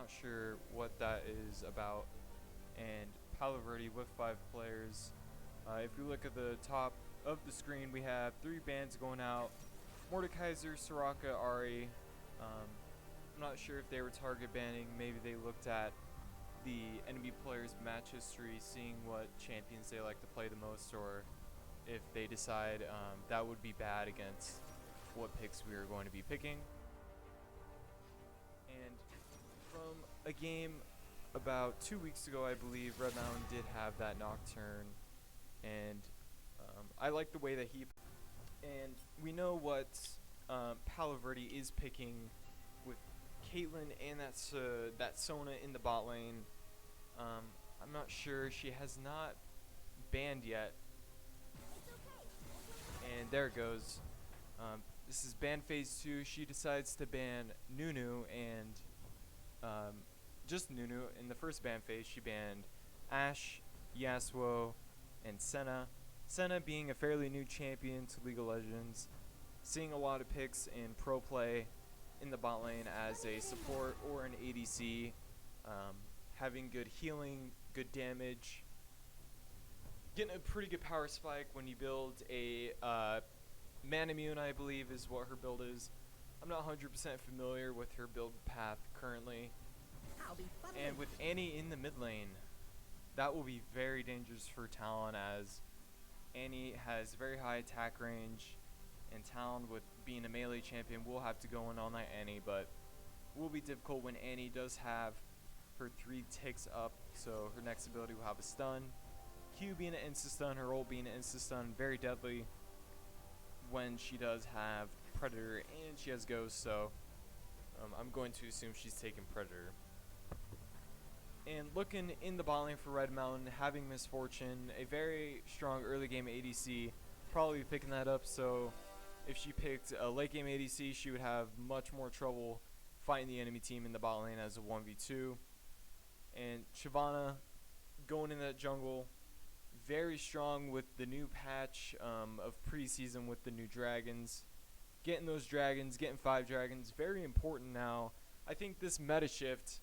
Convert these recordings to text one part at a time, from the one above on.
not sure what that is about. And Palo Verde with 5 players. If we look at the top of the screen, we have 3 bans going out. Mordekaiser, Soraka, Ari. I'm not sure if they were target banning. Maybe they looked at the enemy players' match history, seeing what champions they like to play the most, or if they decide that would be bad against what picks we are going to be picking. And from a game about 2 weeks ago, I believe, Red Mountain did have that Nocturne, and I like the way that he. And we know what Palo Verde is picking with Caitlyn and that Sona in the bot lane. I'm not sure. She has not banned yet. And there it goes. This is ban phase 2. She decides to ban Nunu and just Nunu. In the first ban phase, she banned Ashe, Yasuo, and Senna. Senna being a fairly new champion to League of Legends, seeing a lot of picks in pro play in the bot lane as a support or an ADC, having good healing, good damage, getting a pretty good power spike when you build a Man Immune, I believe is what her build is. I'm not 100% familiar with her build path currently. And with Annie in the mid lane, that will be very dangerous for Talon, as Annie has very high attack range, and Talon, with being a melee champion, will have to go in all night Annie, but it will be difficult when Annie does have her 3 ticks up, so her next ability will have a stun. Q being an insta-stun, her ult being an insta-stun, very deadly when she does have Predator and she has Ghost, so I'm going to assume she's taking Predator. And looking in the bot lane for Red Mountain, having Misfortune, a very strong early game ADC, probably picking that up, so if she picked a late game ADC, she would have much more trouble fighting the enemy team in the bot lane as a 1v2. And Shyvana going in that jungle, very strong with the new patch of preseason with the new dragons. Getting those dragons, getting 5 dragons, very important now. I think this meta shift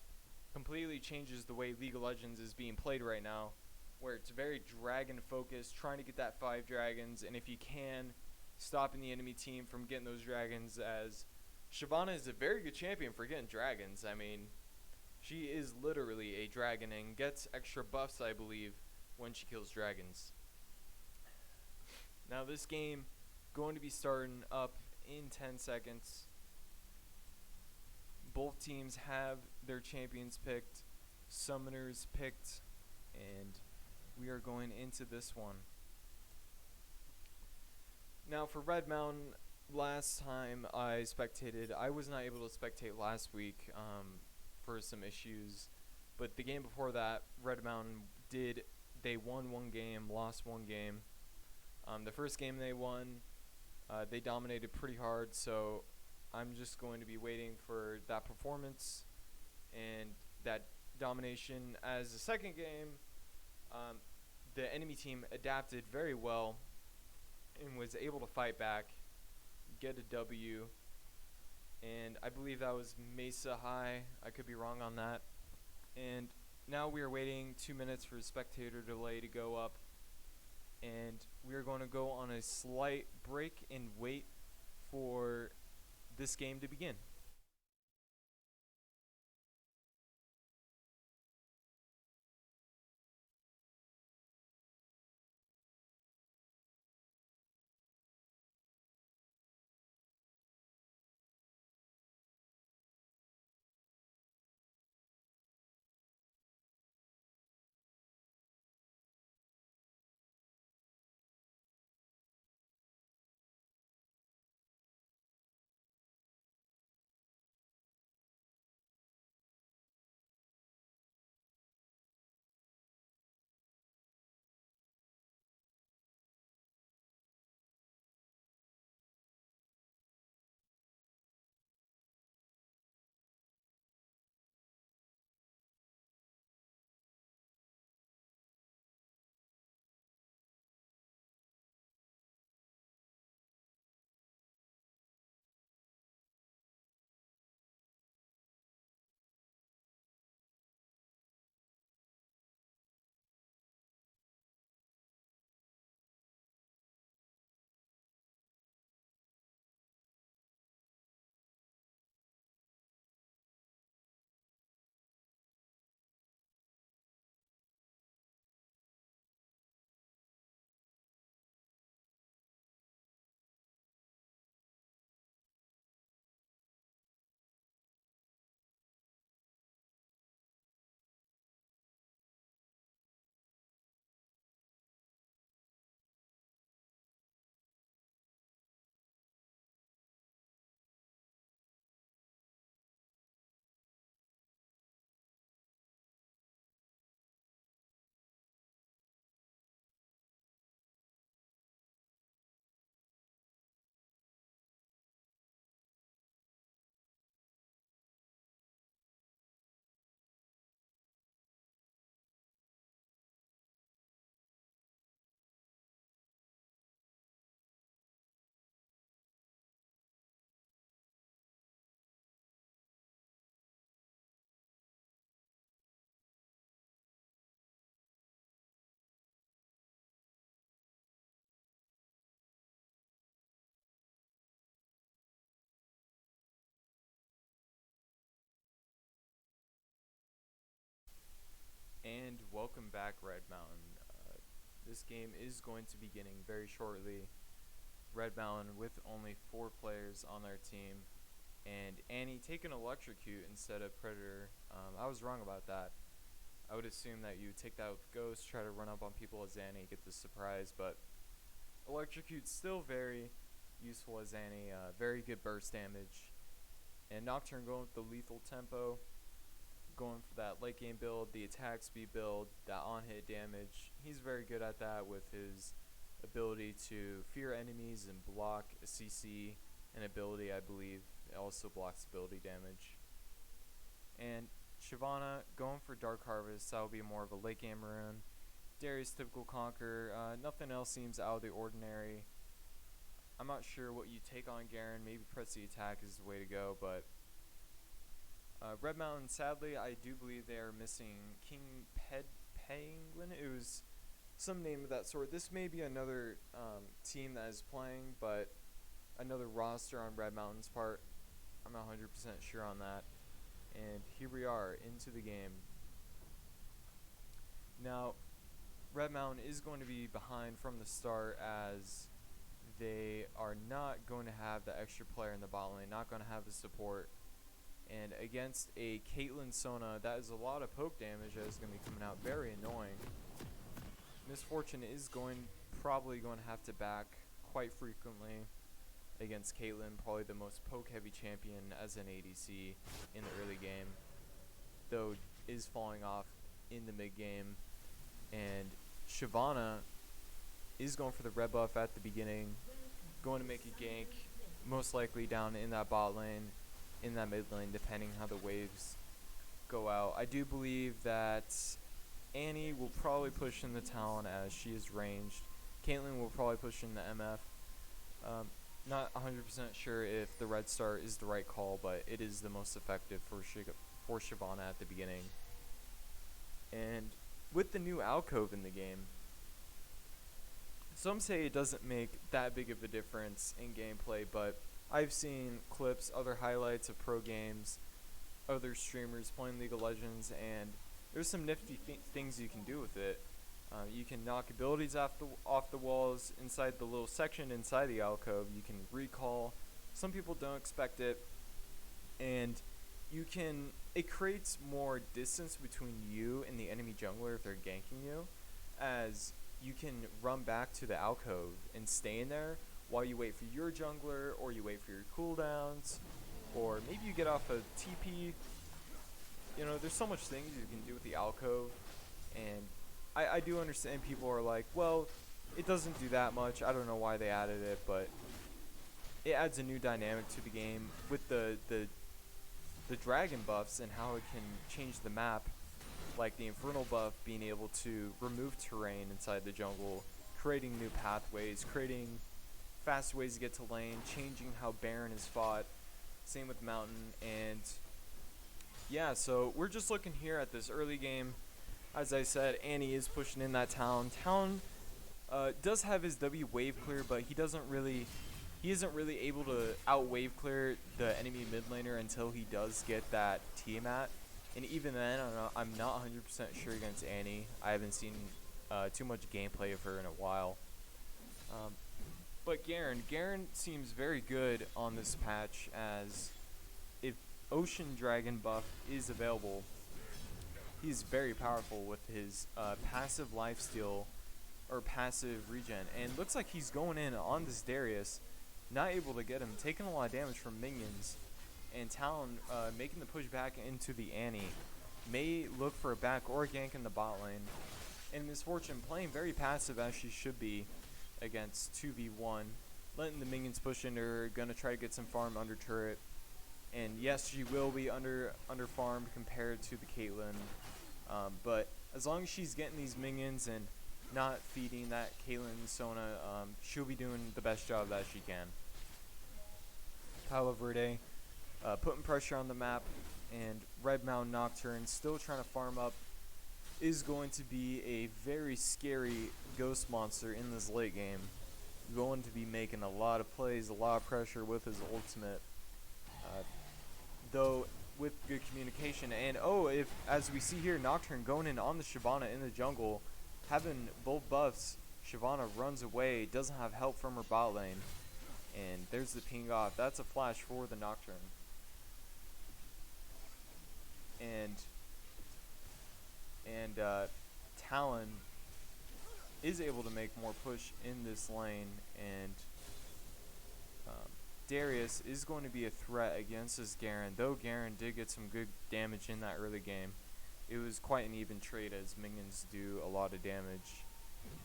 completely changes the way League of Legends is being played right now, where it's very dragon focused, trying to get that 5 dragons, and if you can, stopping the enemy team from getting those dragons, as Shyvana is a very good champion for getting dragons. I mean, she is literally a dragon and gets extra buffs, I believe, when she kills dragons. Now this game going to be starting up in 10 seconds. Both teams have their champions picked, summoners picked, and we are going into this one. Now for Red Mountain, last time I spectated, I was not able to spectate last week for some issues, but the game before that, Red Mountain they won 1 game, lost 1 game. The first game they won, they dominated pretty hard, so I'm just going to be waiting for that performance and that domination. As the second game, the enemy team adapted very well and was able to fight back, get a W, and I believe that was Mesa High. I could be wrong on that. And now we are waiting 2 minutes for the spectator delay to go up, and we are going to go on a slight break and wait for this game to begin. welcome back, Red Mountain. This game is going to be beginning very shortly. Red Mountain with only 4 players on their team, and Annie taking Electrocute instead of Predator. I was wrong about that. I would assume that you take that with Ghost, try to run up on people as Annie, get the surprise, but Electrocute's still very useful as Annie. Very good burst damage. And Nocturne going with the lethal tempo, going for that late game build, the attack speed build, that on-hit damage. He's very good at that with his ability to fear enemies and block a CC, an ability I believe. It also blocks ability damage. And Shyvana going for Dark Harvest. That will be more of a late game rune. Darius typical Conquer. Nothing else seems out of the ordinary. I'm not sure what you take on Garen. Maybe press the attack is the way to go, but Red Mountain, sadly, I do believe they are missing King Penguin. It was some name of that sort. This may be another team that is playing, but another roster on Red Mountain's part. I'm not 100% sure on that. And here we are into the game. Now, Red Mountain is going to be behind from the start, as they are not going to have the extra player in the bot lane, not going to have the support. And against a Caitlyn Sona, that is a lot of poke damage that is going to be coming out. Very annoying. Misfortune is probably going to have to back quite frequently against Caitlyn, probably the most poke heavy champion as an ADC in the early game, though is falling off in the mid game. And Shyvana is going for the red buff at the beginning, going to make a gank, most likely down in that bot lane, in that mid lane, depending how the waves go out. I do believe that Annie will probably push in the Talon as she is ranged. Caitlyn will probably push in the MF. Not 100% sure if the red star is the right call, but it is the most effective for Shyvana at the beginning. And with the new alcove in the game, some say it doesn't make that big of a difference in gameplay, but I've seen clips, other highlights of pro games, other streamers playing League of Legends, and there's some nifty things you can do with it. You can knock abilities off the walls inside the little section inside the alcove. You can recall. Some people don't expect it, and it creates more distance between you and the enemy jungler if they're ganking you, as you can run back to the alcove and stay in there while you wait for your jungler, or you wait for your cooldowns, or maybe you get off a TP. You know, there's so much things you can do with the alcove, and I do understand people are like, well, it doesn't do that much. I don't know why they added it, but it adds a new dynamic to the game with the dragon buffs and how it can change the map, like the infernal buff being able to remove terrain inside the jungle, creating new pathways, creating fast ways to get to lane, changing how Baron is fought. Same with Mountain. And yeah, so we're just looking here at this early game. As I said, Annie is pushing in that Talon. Talon does have his W wave clear, but he isn't really able to out wave clear the enemy mid laner until he does get that Tiamat. And even then, I'm not 100% sure against Annie. I haven't seen too much gameplay of her in a while. But Garen seems very good on this patch, as if Ocean Dragon buff is available, he's very powerful with his passive lifesteal or passive regen. And looks like he's going in on this Darius, not able to get him, taking a lot of damage from minions. And Talon making the push back into the Annie. May look for a back or a gank in the bot lane. And Misfortune playing very passive as she should be against 2v1. Letting the minions push into her, gonna try to get some farm under turret. And yes, she will be under farmed compared to the Caitlyn. But as long as she's getting these minions and not feeding that Caitlyn Sona, she'll be doing the best job that she can. Palo Verde putting pressure on the map, and Red Mountain Nocturne still trying to farm up. Is going to be a very scary ghost monster in this late game. Going to be making a lot of plays, a lot of pressure with his ultimate. Though with good communication. And oh, if as we see here, Nocturne going in on the Shyvana in the jungle, having both buffs. Shyvana runs away, doesn't have help from her bot lane, and there's the ping off. That's a flash for the Nocturne. And Talon is able to make more push in this lane, and Darius is going to be a threat against this Garen, though Garen did get some good damage in that early game. It was quite an even trade as minions do a lot of damage,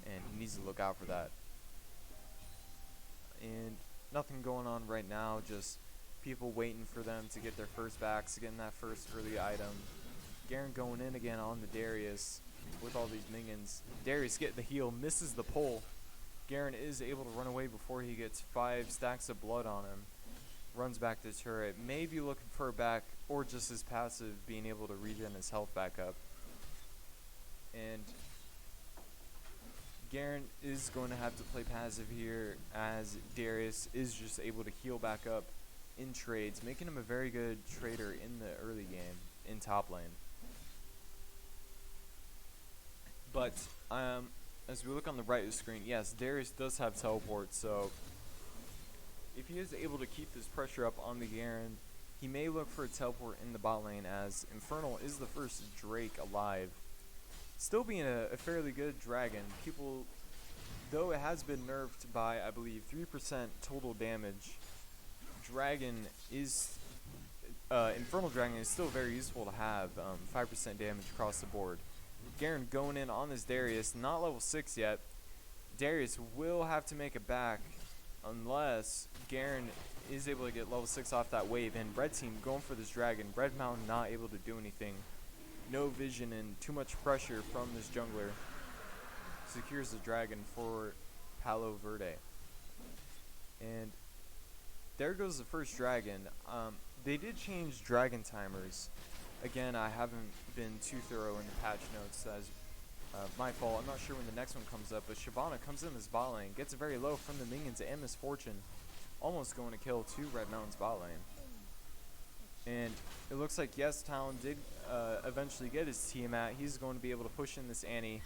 and he needs to look out for that. And nothing going on right now, just people waiting for them to get their first backs, getting that first early item. Garen going in again on the Darius with all these minions. Darius getting the heal, misses the pull. Garen is able to run away before he gets 5 stacks of blood on him. Runs back to turret, maybe looking for a back, or just his passive being able to regen his health back up. And Garen is going to have to play passive here, as Darius is just able to heal back up in trades, making him a very good trader in the early game in top lane. But as we look on the right of the screen, yes, Darius does have teleport, so if he is able to keep this pressure up on the Garen, he may look for a teleport in the bot lane, as Infernal is the first Drake alive. Still being a fairly good dragon. People, though it has been nerfed by, I believe, 3% total damage, Dragon is, Infernal Dragon is still very useful to have, 5% damage across the board. Garen going in on this Darius, not level 6 yet. Darius will have to make it back unless Garen is able to get level 6 off that wave. And red team going for this dragon. Red Mountain not able to do anything. No vision and too much pressure from this jungler. Secures the dragon for Palo Verde. And there goes the first dragon. They did change dragon timers. Again, I haven't been too thorough in the patch notes, as my fault. I'm not sure when the next one comes up, but Shyvana comes in this bot lane, gets very low from the minions and Misfortune, almost going to kill 2 Red Mountain's bot lane. And it looks like, yes, Talon did eventually get his Tiamat. He's going to be able to push in this Annie.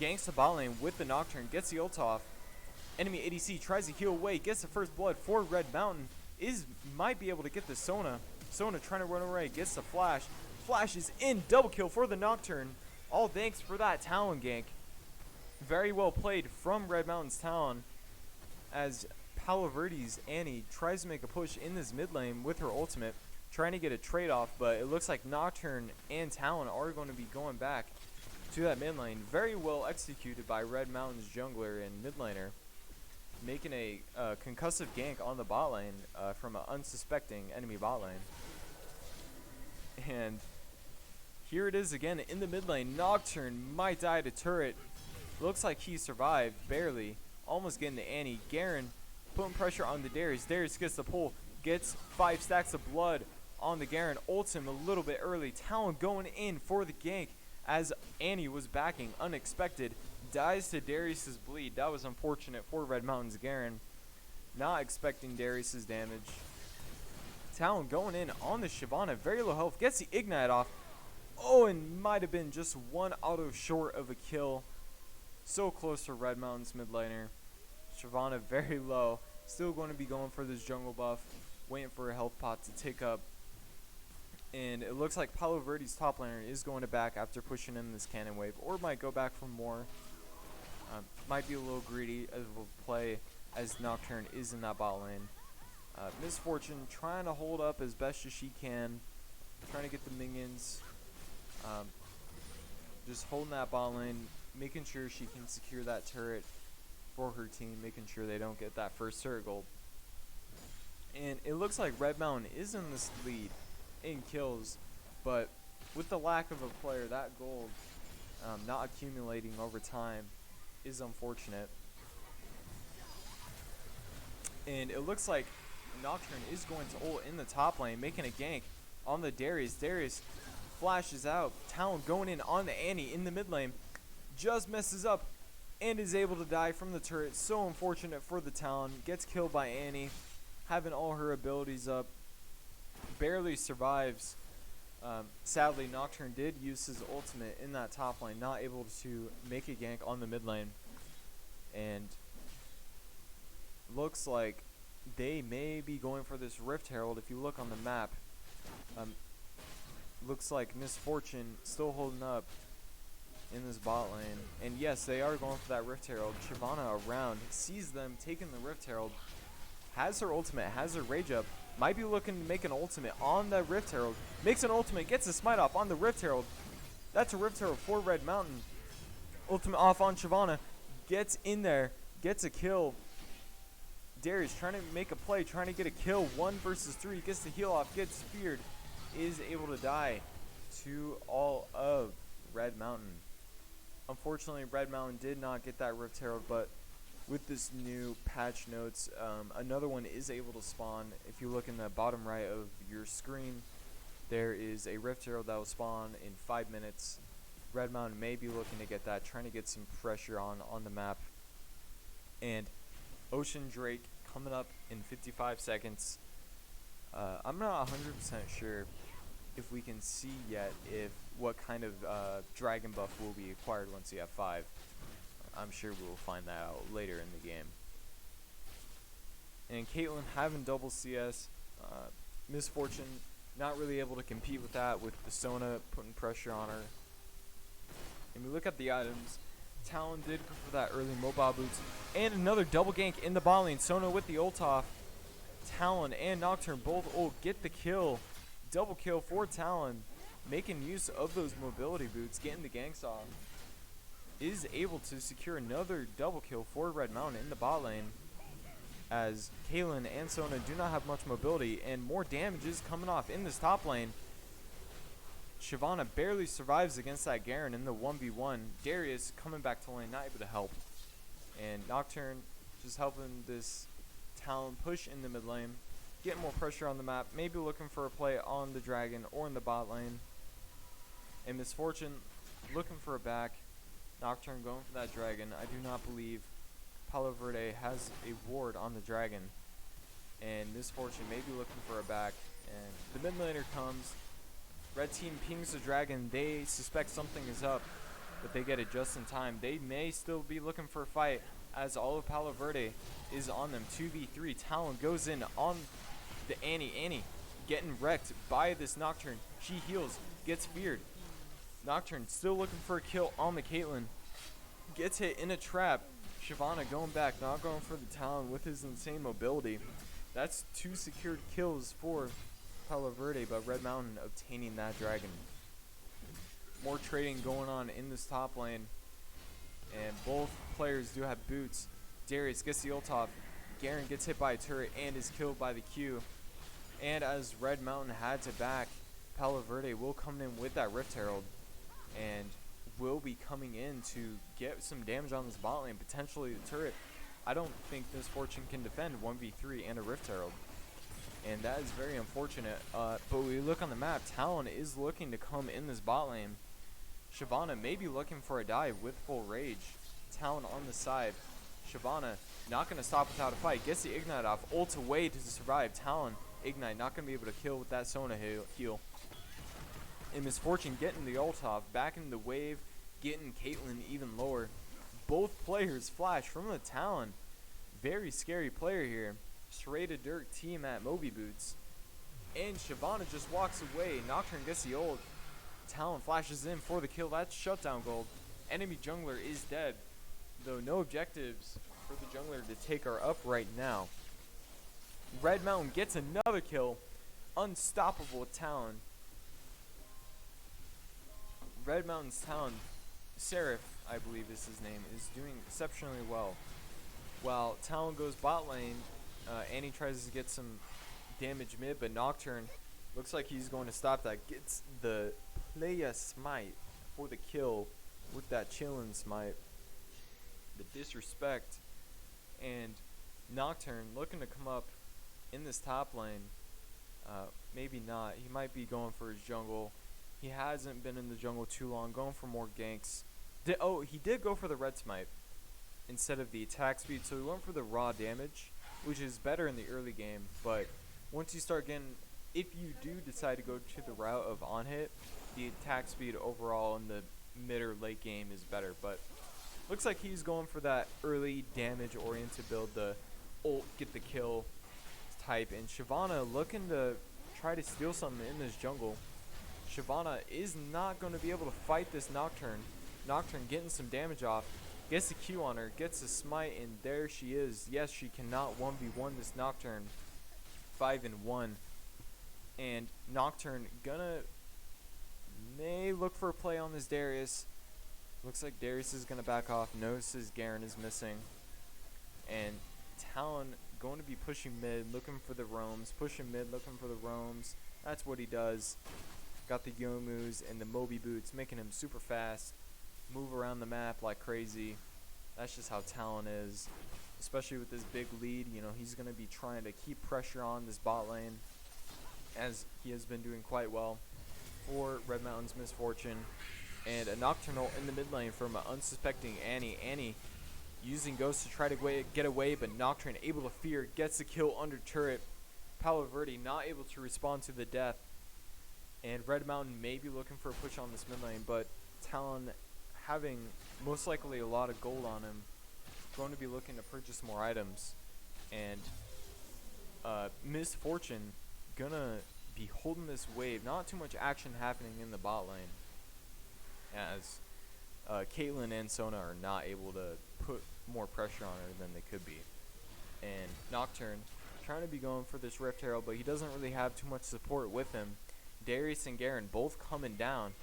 Ganks the bot lane with the Nocturne, gets the ult off. Enemy ADC tries to heal away, gets the first blood for Red Mountain. Might be able to get the Sona. Sona trying to run away, gets the flash. Flash is in, double kill for the Nocturne. All thanks for that Talon gank. Very well played from Red Mountain's Talon, as Palo Verde's Annie tries to make a push in this mid lane with her ultimate, trying to get a trade off, but it looks like Nocturne and Talon are going to be going back to that mid lane. Very well executed by Red Mountain's jungler and mid laner, making a concussive gank on the bot lane from an unsuspecting enemy bot lane. And here it is again in the mid lane. Nocturne might die to turret. Looks like he survived, barely. Almost getting the Annie. Garen putting pressure on the Darius. Darius gets the pull, gets 5 stacks of blood on the Garen. Ults him a little bit early. Talon going in for the gank as Annie was backing. Unexpected. Dies to Darius's bleed. That was unfortunate for Red Mountain's Garen. Not expecting Darius's damage. Talon going in on the Shyvana. Very low health. Gets the Ignite off. Oh, and might have been just one auto short of a kill. So close to Red Mountain's mid laner. Shyvana very low. Still going to be going for this jungle buff. Waiting for a health pot to tick up. And it looks like Palo Verde's top laner is going to back after pushing in this cannon wave. Or might go back for more. Might be a little greedy as we'll play, as Nocturne is in that bot lane. Misfortune trying to hold up as best as she can. Trying to get the minions. Just holding that bot lane. Making sure she can secure that turret for her team. Making sure they don't get that first turret gold. And it looks like Red Mountain is in this lead in kills. But with the lack of a player, that gold not accumulating over time is unfortunate. And it looks like Nocturne is going to ult in the top lane, making a gank on the Darius. Darius flashes out. Talon going in on the Annie in the mid lane. Just messes up and is able to die from the turret. So unfortunate for the Talon. Gets killed by Annie, having all her abilities up. barely survives. Sadly, Nocturne did use his ultimate in that top lane, not able to make a gank on the mid lane. And looks like they may be going for this Rift Herald. If you look on the map, looks like Misfortune still holding up in this bot lane. And yes, they are going for that Rift Herald. Shyvana around, sees them taking the Rift Herald, has her ultimate, has her rage up, might be looking to make an ultimate on the Rift Herald, makes an ultimate, gets a smite off on the Rift Herald. That's a Rift Herald for Red Mountain. Ultimate off on Shyvana, gets in there, gets a kill. Darius trying to make a play, trying to get a kill, 1 versus 3, gets the heal off, gets speared, is able to die to all of Red Mountain. Unfortunately, Red Mountain did not get that Rift Herald, but with this new patch notes, another one is able to spawn. If you look in the bottom right of your screen, there is a Rift Herald that will spawn in 5 minutes. Red Mountain may be looking to get that, trying to get some pressure on the map. And Ocean Drake coming up in 55 seconds. I'm not 100% sure if we can see yet what kind of dragon buff will be acquired once you have 5. I'm sure we will find that out later in the game. And Caitlyn having double CS. Misfortune not really able to compete with that, with the Sona putting pressure on her. And we look at the items. Talon did go for that early mobile boots. And another double gank in the bot lane. Sona with the ult off. Talon and Nocturne both get the kill. Double kill for Talon. Making use of those mobility boots, getting the ganks off. Is able to secure another double kill for Red Mountain in the bot lane, as Kaylin and Sona do not have much mobility, and more damage is coming off in this top lane. Shyvana barely survives against that Garen in the 1v1. Darius coming back to lane, not able to help. And Nocturne just helping this Talon push in the mid lane, get more pressure on the map, maybe looking for a play on the Dragon or in the bot lane. And Misfortune looking for a back. Nocturne going for that Dragon. I do not believe Palo Verde has a ward on the Dragon. And Misfortune may be looking for a back. And the mid laner comes. Red team pings the Dragon. They suspect something is up, but they get it just in time. They may still be looking for a fight, as all of Palo Verde is on them. 2v3. Talon goes in on the Annie. Getting wrecked by this Nocturne. She heals. Gets feared. Nocturne still looking for a kill on the Caitlyn. Gets hit in a trap. Shyvana going back, not going for the Talon with his insane mobility. That's 2 secured kills for Palo Verde, but Red Mountain obtaining that Dragon. More trading going on in this top lane. And both players do have boots. Darius gets the ult off. Garen gets hit by a turret and is killed by the Q. And as Red Mountain had to back, Palo Verde will come in with that Rift Herald. And will be coming in to get some damage on this bot lane, potentially the turret. I don't think Misfortune can defend 1v3 and a Rift Herald. And that is very unfortunate. But we look on the map, Talon is looking to come in this bot lane. Shyvana may be looking for a dive with full rage. Talon on the side. Shyvana not going to stop without a fight. Gets the Ignite off. Ult away to survive. Talon, Ignite, not going to be able to kill with that Sona heal. And Misfortune getting the ult off, back in the wave, getting Caitlyn even lower. Both players flash from the Talon. Very scary player here. Straight to dirt team at Moby Boots. And Shyvana just walks away. Nocturne gets the ult. Talon flashes in for the kill. That's shutdown gold. Enemy jungler is dead, though no objectives for the jungler to take are up right now. Red Mountain gets another kill. Unstoppable Talon. Red Mountain's Talon, Seraph, I believe is his name, is doing exceptionally well. While Talon goes bot lane, Annie tries to get some damage mid, but Nocturne looks like he's going to stop that. Gets the playa smite for the kill with that chillin' smite. The disrespect. And Nocturne looking to come up in this top lane. Maybe not. He might be going for his jungle. He hasn't been in the jungle too long, going for more ganks. He did go for the red smite instead of the attack speed, so he went for the raw damage, which is better in the early game. But once you start getting if you do decide to go to the route of on hit, the attack speed overall in the mid or late game is better. But looks like he's going for that early damage oriented build, the ult get the kill type. And Shyvana looking to try to steal something in this jungle. Shyvana is not going to be able to fight this Nocturne. Nocturne getting some damage off. Gets the Q on her, gets a smite, and there she is. Yes, she cannot 1v1 this Nocturne. 5-1. And Nocturne may look for a play on this Darius. Looks like Darius is going to back off. Notices Garen is missing. And Talon going to be pushing mid, looking for the roams. Pushing mid, looking for the roams. That's what he does. Got the Yomus and the Moby boots, making him super fast. Move around the map like crazy. That's just how Talon is. Especially with this big lead, you know, he's going to be trying to keep pressure on this bot lane, as he has been doing quite well for Red Mountain's Misfortune. And a Nocturnal in the mid lane from an unsuspecting Annie. Annie using Ghost to try to get away, but Nocturne able to fear, gets the kill under turret. Palo Verde not able to respond to the death. And Red Mountain may be looking for a push on this mid lane, but Talon having most likely a lot of gold on him, going to be looking to purchase more items. And Misfortune gonna be holding this wave. Not too much action happening in the bot lane, as Caitlyn and Sona are not able to put more pressure on her than they could be. And Nocturne trying to be going for this Rift Herald, but he doesn't really have too much support with him. Darius and Garen both coming down.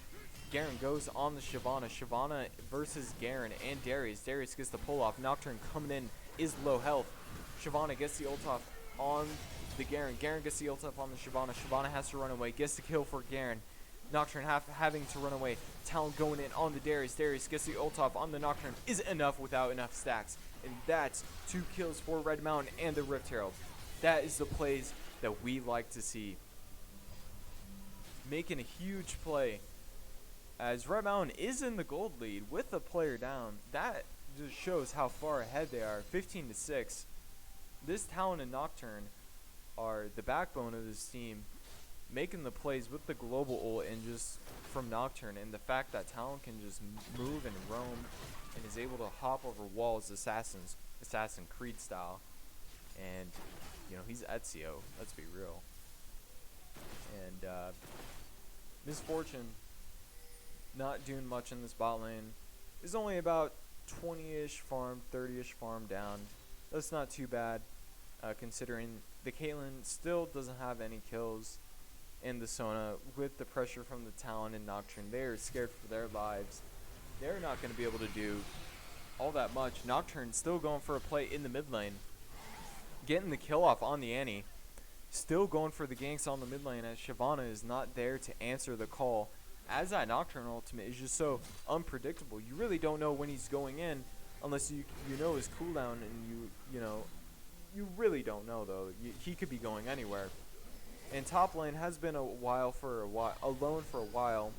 Garen goes on the Shyvana. Shyvana versus Garen and Darius. Darius gets the pull off. Nocturne coming in is low health. Shyvana gets the ult off on the Garen. Garen gets the ult off on the Shyvana. Shyvana has to run away. Gets the kill for Garen. Nocturne having to run away. Talon going in on the Darius. Darius gets the ult off on the Nocturne. Is enough without enough stacks. And that's 2 kills for Red Mountain and the Rift Herald. That is the plays that we like to see. Making a huge play, as Red Mountain is in the gold lead with a player down. That just shows how far ahead they are. 15-6. This Talon and Nocturne are the backbone of this team, making the plays with the global ult and just from Nocturne. And the fact that Talon can just move and roam and is able to hop over walls, Assassin Creed style. And you know, he's Ezio, let's be real. And Misfortune not doing much in this bot lane. Is only about 20-ish farm, 30-ish farm down. That's not too bad, considering the Caitlyn still doesn't have any kills. And the Sona, with the pressure from the Talon and Nocturne, they're scared for their lives. They're not going to be able to do all that much. Nocturne still going for a play in the mid lane, getting the kill off on the Annie. Still going for the ganks on the mid lane, as Shyvana is not there to answer the call. As that Nocturne ultimate is just so unpredictable. You really don't know when he's going in unless you know his cooldown, and you really don't know though. He could be going anywhere. And top lane has been alone for a while.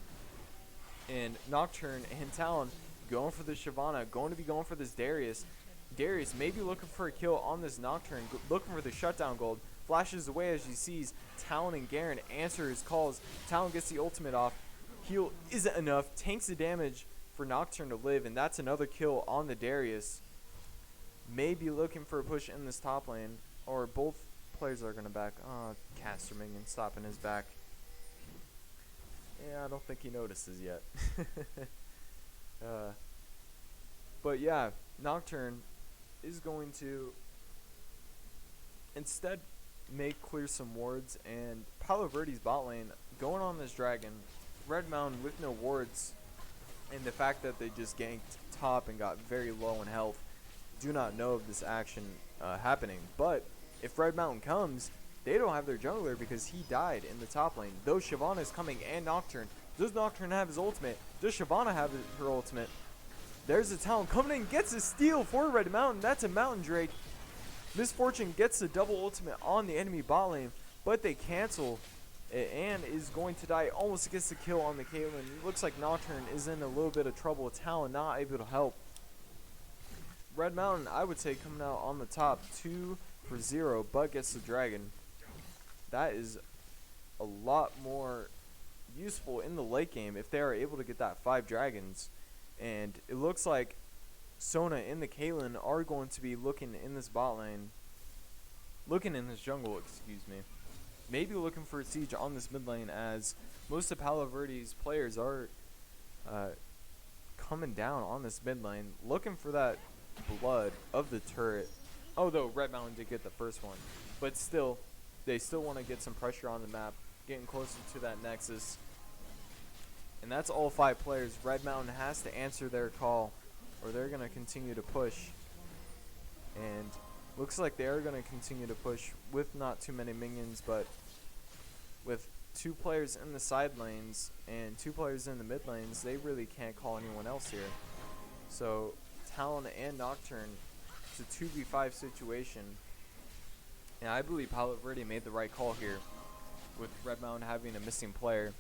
And Nocturne and Talon going for the Shyvana, going to be going for this Darius. Darius may be looking for a kill on this Nocturne, looking for the shutdown gold. Flashes away as he sees Talon and Garen answer his calls. Talon gets the ultimate off. Heal isn't enough. Tanks the damage for Nocturne to live, and that's another kill on the Darius. Maybe looking for a push in this top lane, or both players are going to back. Caster Minion stopping his back. Yeah, I don't think he notices yet. But yeah, Nocturne is going to instead clear some wards, and Palo Verde's bot lane going on this dragon. Red Mountain with no wards, and the fact that they just ganked top and got very low in health, do not know of this action happening. But if Red Mountain comes, they don't have their jungler because he died in the top lane. Though Shyvana is coming and Nocturne. Does Nocturne have his ultimate? Does Shyvana have her ultimate? There's a Talon coming in, gets a steal for Red Mountain. That's a Mountain Drake. Misfortune gets the double ultimate on the enemy bot lane, but they cancel it and is going to die. Almost gets the kill on the Caitlyn. It looks like Nocturne is in a little bit of trouble. Talon not able to help. Red Mountain, I would say, coming out on the top 2-0, but gets the dragon. That is a lot more useful in the late game if they are able to get that 5 dragons. And it looks like Sona and the Caitlyn are going to be looking in this bot lane, looking in this jungle, excuse me. Maybe looking for a siege on this mid lane, as most of Palo Verde's players are coming down on this mid lane, looking for that blood of the turret. Although Red Mountain did get the first one, but still, they still want to get some pressure on the map, getting closer to that nexus. And that's all 5 players. Red Mountain has to answer their call, or they're going to continue to push. And looks like they are going to continue to push with not too many minions, but with 2 players in the side lanes and 2 players in the mid lanes, they really can't call anyone else here. So Talon and Nocturne, it's a 2v5 situation. And I believe Palo Verde made the right call here with Red Mountain having a missing player.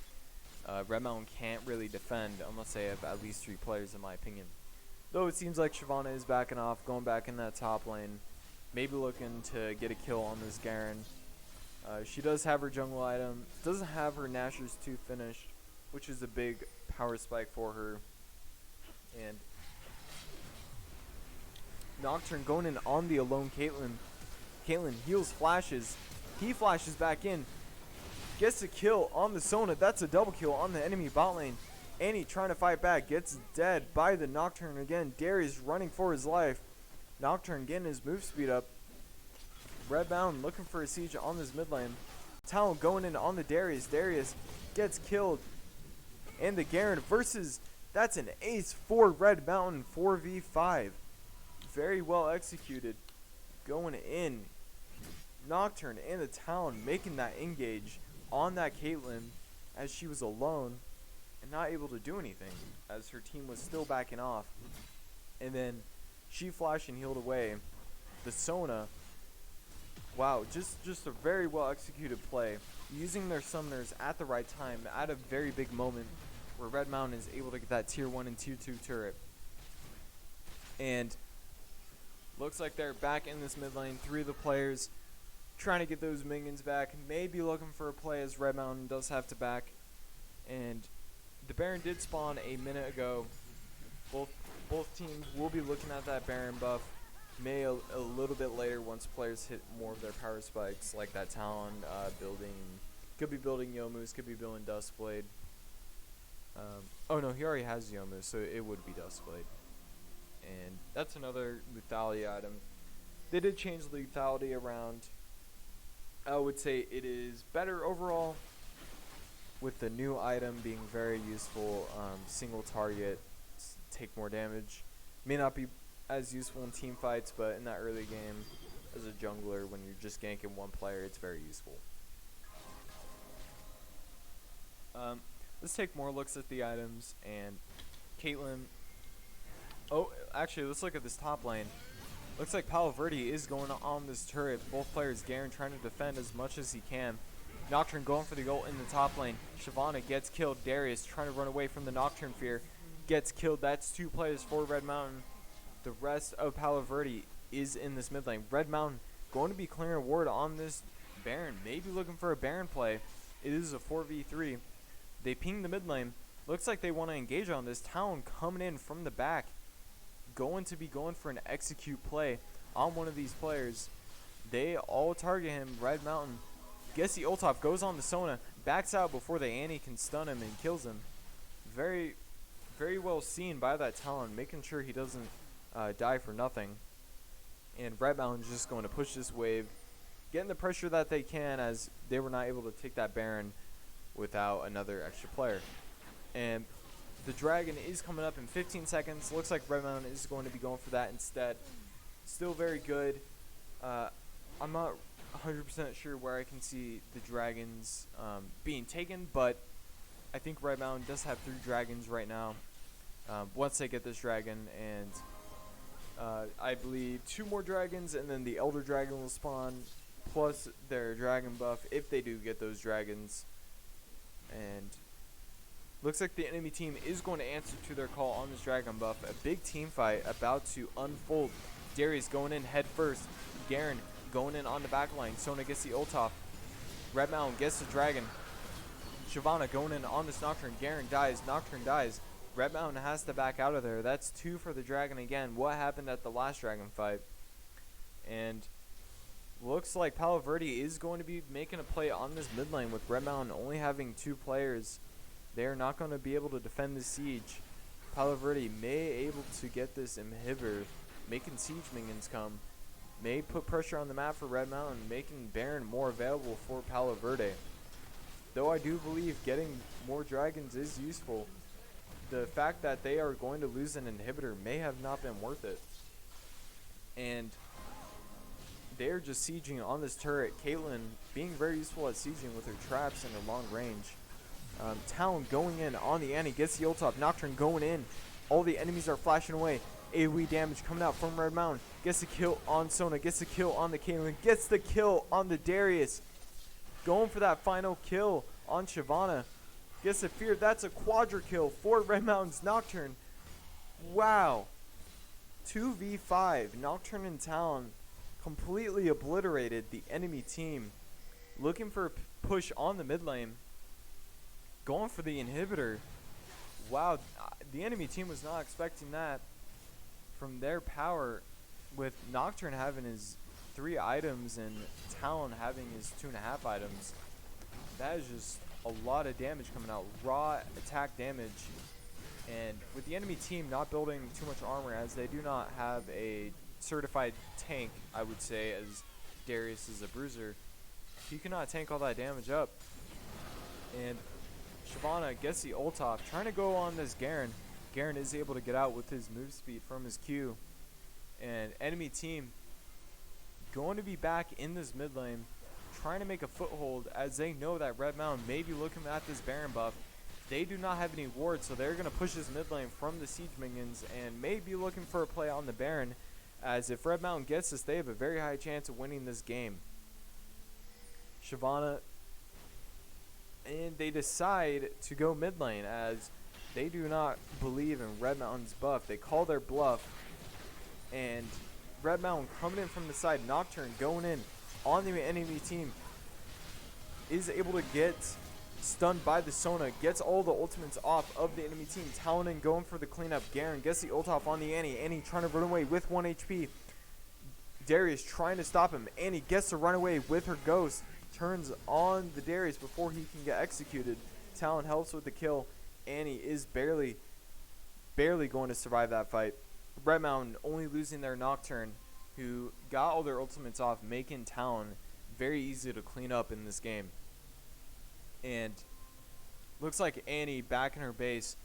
Red Mountain can't really defend unless they have at least 3 players, in my opinion. Though it seems like Shyvana is backing off, going back in that top lane, maybe looking to get a kill on this Garen. She does have her jungle item, doesn't have her Nashor's Tooth finished, which is a big power spike for her. And Nocturne going in on the alone Caitlyn. Caitlyn heals, flashes, he flashes back in, gets a kill on the Sona. That's a double kill on the enemy bot lane. Annie trying to fight back, gets dead by the Nocturne again. Darius running for his life. Nocturne getting his move speed up. Red Mountain looking for a siege on this mid lane. Talon going in on the Darius. Darius gets killed. And the Garen versus, that's an ace for Red Mountain 4v5. Very well executed. Going in. Nocturne and the Talon making that engage on that Caitlyn as she was alone and not able to do anything as her team was still backing off. And then she flashed and healed away the Sona. Wow, just a very well executed play, using their summoners at the right time at a very big moment where Red Mountain is able to get that tier 1 and tier 2 turret. And looks like they're back in this mid lane. 3 of the players trying to get those minions back, maybe looking for a play as Red Mountain does have to back. And the Baron did spawn a minute ago. Both teams will be looking at that Baron buff a little bit later once players hit more of their power spikes, like that Talon could be building Youmu's, could be building Duskblade. Oh no, he already has Youmu's, so it would be Duskblade. And that's another lethality item. They did change lethality around. I would say it is better overall, with the new item being very useful. Single target, take more damage. May not be as useful in team fights, but in that early game as a jungler, when you're just ganking one player, it's very useful. Let's take more looks at the items. And Caitlyn, oh, actually, let's look at this top lane. Looks like Palo Verde is going on this turret. Both players, Garen trying to defend as much as he can. Nocturne going for the ult in the top lane. Shyvana gets killed. Darius trying to run away from the Nocturne fear. Gets killed. That's 2 players for Red Mountain. The rest of Palo Verde is in this mid lane. Red Mountain going to be clearing a ward on this Baron. Maybe looking for a Baron play. It is a 4v3. They ping the mid lane. Looks like they want to engage on this. Talon coming in from the back. Going to be going for an execute play on one of these players. They all target him. Red Mountain gets the ult off, goes on the Sona, backs out before the Annie can stun him and kills him. Very, very well seen by that Talon, making sure he doesn't die for nothing. And Red Mountain's just going to push this wave, getting the pressure that they can, as they were not able to take that Baron without another extra player. And the Dragon is coming up in 15 seconds. Looks like Red Mountain is going to be going for that instead. Still very good. I'm not 100% sure where I can see the Dragons being taken, but I think Red Mountain does have 3 Dragons right now. Once they get this Dragon, and I believe 2 more Dragons, and then the Elder Dragon will spawn, plus their Dragon buff if they do get those Dragons. And looks like the enemy team is going to answer to their call on this Dragon buff. A big team fight about to unfold. Darius going in head first. Garen going in on the back line. Sona gets the ult off. Red Mountain gets the Dragon. Shyvana going in on this Nocturne. Garen dies. Nocturne dies. Red Mountain has to back out of there. That's 2 for the Dragon again. What happened at the last Dragon fight? And looks like Palo Verde is going to be making a play on this mid lane with Red Mountain only having 2 players. They're not going to be able to defend the siege. Palo Verde may able to get this inhibitor, making siege minions come. May put pressure on the map for Red Mountain, making Baron more available for Palo Verde. Though I do believe getting more dragons is useful, the fact that they are going to lose an inhibitor may have not been worth it. And they're just sieging on this turret. Caitlyn being very useful at sieging with her traps and her long range. Talon going in on the Annie, gets the ult off. Nocturne going in. All the enemies are flashing away. AoE damage coming out from Red Mountain. Gets the kill on Sona. Gets the kill on the Caitlyn. Gets the kill on the Darius. Going for that final kill on Shyvana. Gets the fear. That's a quadra kill for Red Mountain's Nocturne. Wow. 2v5. Nocturne and Talon completely obliterated the enemy team. Looking for a push on the mid lane. Going for the inhibitor. Wow, the enemy team was not expecting that from their power, with Nocturne having his 3 items and Talon having his 2.5 items. That is just a lot of damage coming out. Raw attack damage. And with the enemy team not building too much armor, as they do not have a certified tank, I would say, as Darius is a bruiser, he cannot tank all that damage up. And Shyvana gets the ult off, trying to go on this Garen. Garen is able to get out with his move speed from his Q. And enemy team going to be back in this mid lane, trying to make a foothold, as they know that Red Mountain may be looking at this Baron buff. They do not have any wards, so they're going to push this mid lane from the siege minions and may be looking for a play on the Baron, as if Red Mountain gets this, they have a very high chance of winning this game. Shyvana, and they decide to go mid lane, as they do not believe in Red Mountain's buff. They call their bluff, and Red Mountain coming in from the side. Nocturne going in on the enemy team, is able to get stunned by the Sona, gets all the ultimates off of the enemy team. Talon going for the cleanup. Garen gets the ult off on the Annie. Annie trying to run away with 1 HP. Darius trying to stop him. Annie gets to run away with her ghost. Turns on the Darius before he can get executed. Talon helps with the kill. Annie is barely going to survive that fight. Red Mountain only losing their Nocturne, who got all their ultimates off, making Talon very easy to clean up in this game. And looks like Annie back in her base,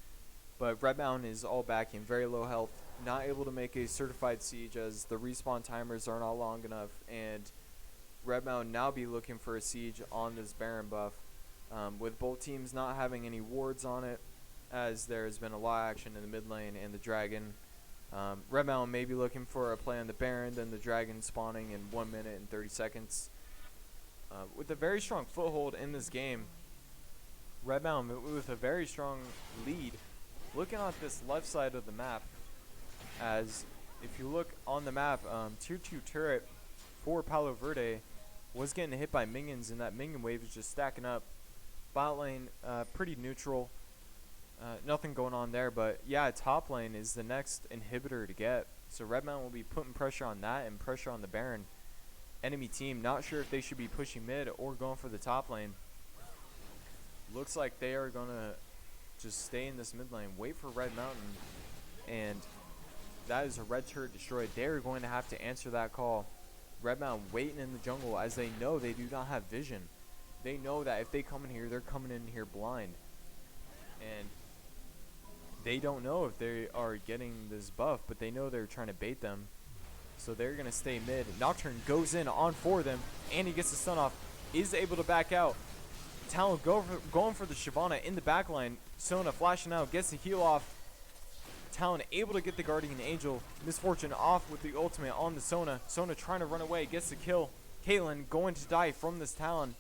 but Red Mountain is all back in very low health, not able to make a certified siege as the respawn timers are not long enough, and Red Mountain now be looking for a siege on this Baron buff, with both teams not having any wards on it, as there has been a lot of action in the mid lane and the Dragon. Red Mountain may be looking for a play on the Baron, then the Dragon spawning in 1 minute and 30 seconds. With a very strong foothold in this game, Red Mountain with a very strong lead. Looking at this left side of the map, as if you look on the map, tier 2 turret for Palo Verde was getting hit by minions, and that minion wave is just stacking up. Bot lane, pretty neutral. Nothing going on there, but yeah, top lane is the next inhibitor to get. So Red Mountain will be putting pressure on that and pressure on the Baron. Enemy team not sure if they should be pushing mid or going for the top lane. Looks like they are going to just stay in this mid lane, wait for Red Mountain, and that is a red turret destroyed. They are going to have to answer that call. Red Mountain waiting in the jungle, as they know they do not have vision. They know that if they come in here, they're coming in here blind. And they don't know if they are getting this buff, but they know they're trying to bait them. So they're going to stay mid. Nocturne goes in on for them, and he gets the stun off, is able to back out. Talon going for the Shyvana in the back line. Sona flashing out, gets the heal off. Talon able to get the Guardian Angel. Misfortune off with the ultimate on the Sona. Sona trying to run away, gets the kill. Caitlyn going to die from this Talon.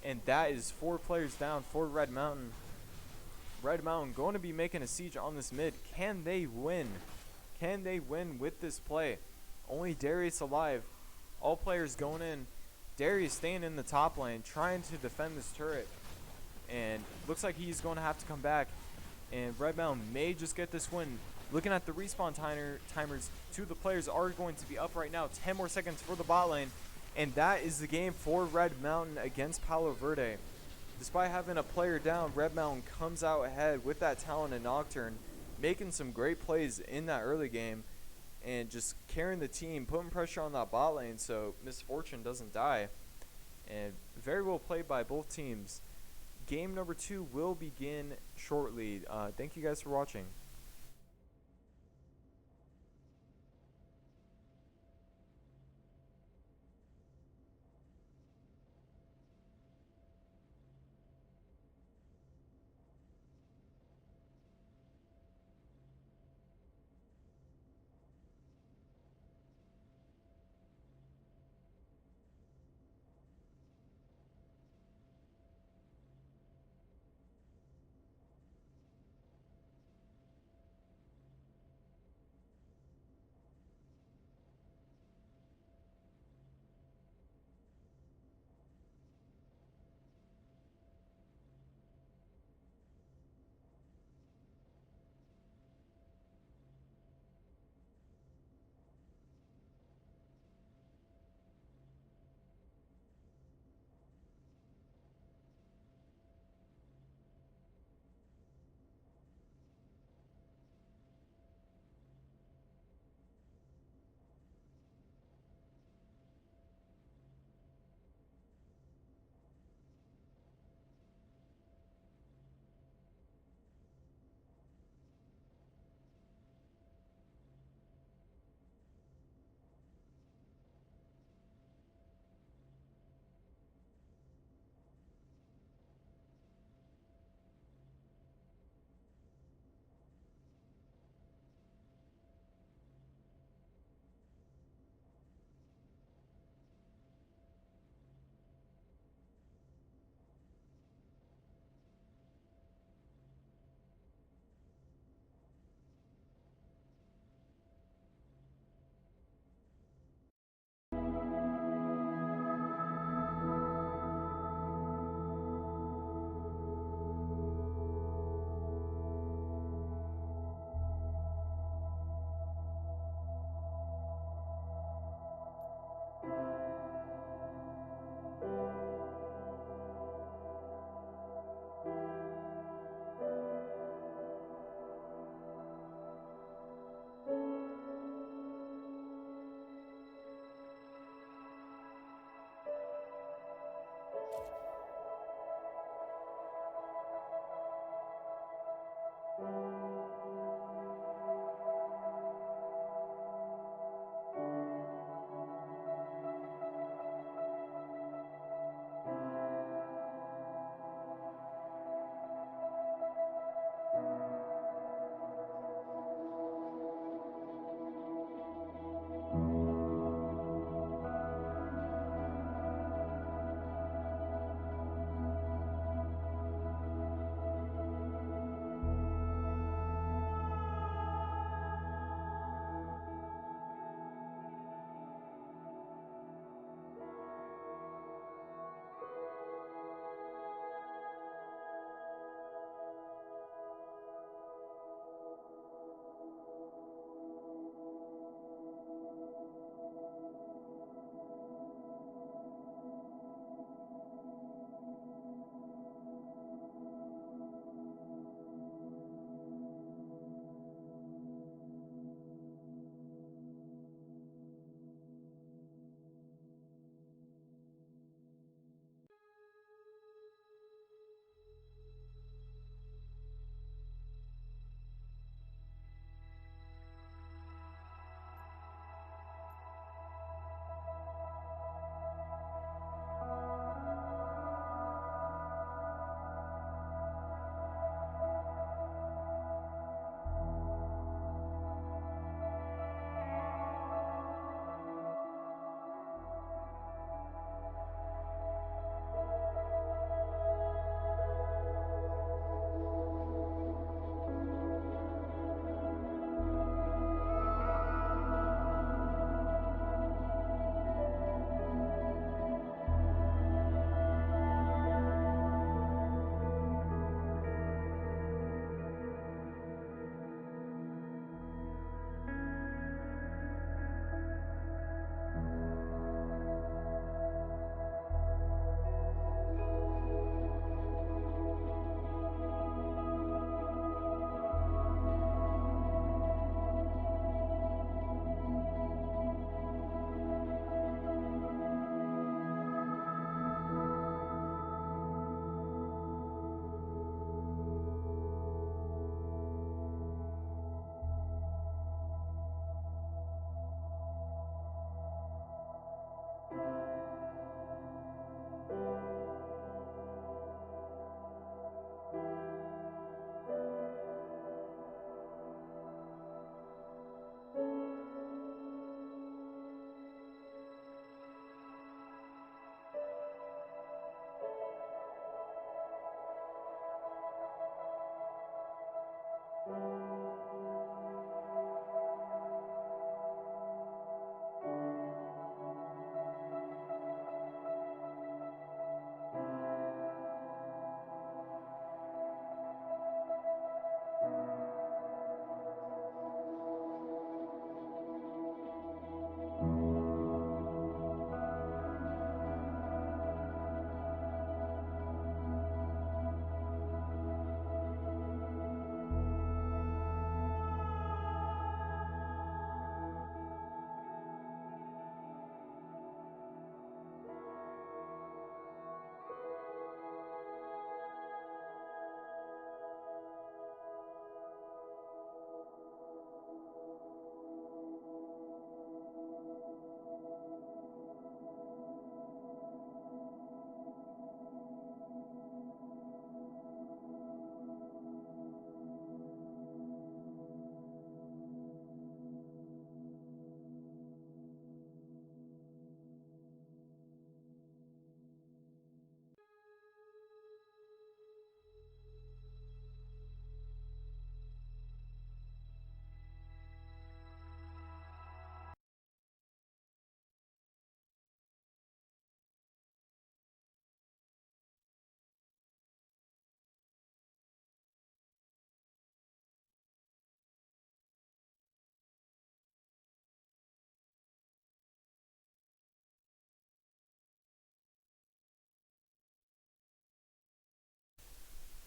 And that is 4 players down for Red Mountain. Red Mountain going to be making a siege on this mid. Can they win? Can they win with this play? Only Darius alive. All players going in. Darius staying in the top lane, trying to defend this turret. and looks like he's going to have to come back. And Red Mountain may just get this win. Looking at the respawn timers, two of the players are going to be up right now. 10 more seconds for the bot lane. And that is the game for Red Mountain against Palo Verde. Despite having a player down, Red Mountain comes out ahead with that Talon and Nocturne, making some great plays in that early game and just carrying the team, putting pressure on that bot lane so Misfortune doesn't die. And very well played by both teams. Game number 2 will begin shortly. Thank you guys for watching.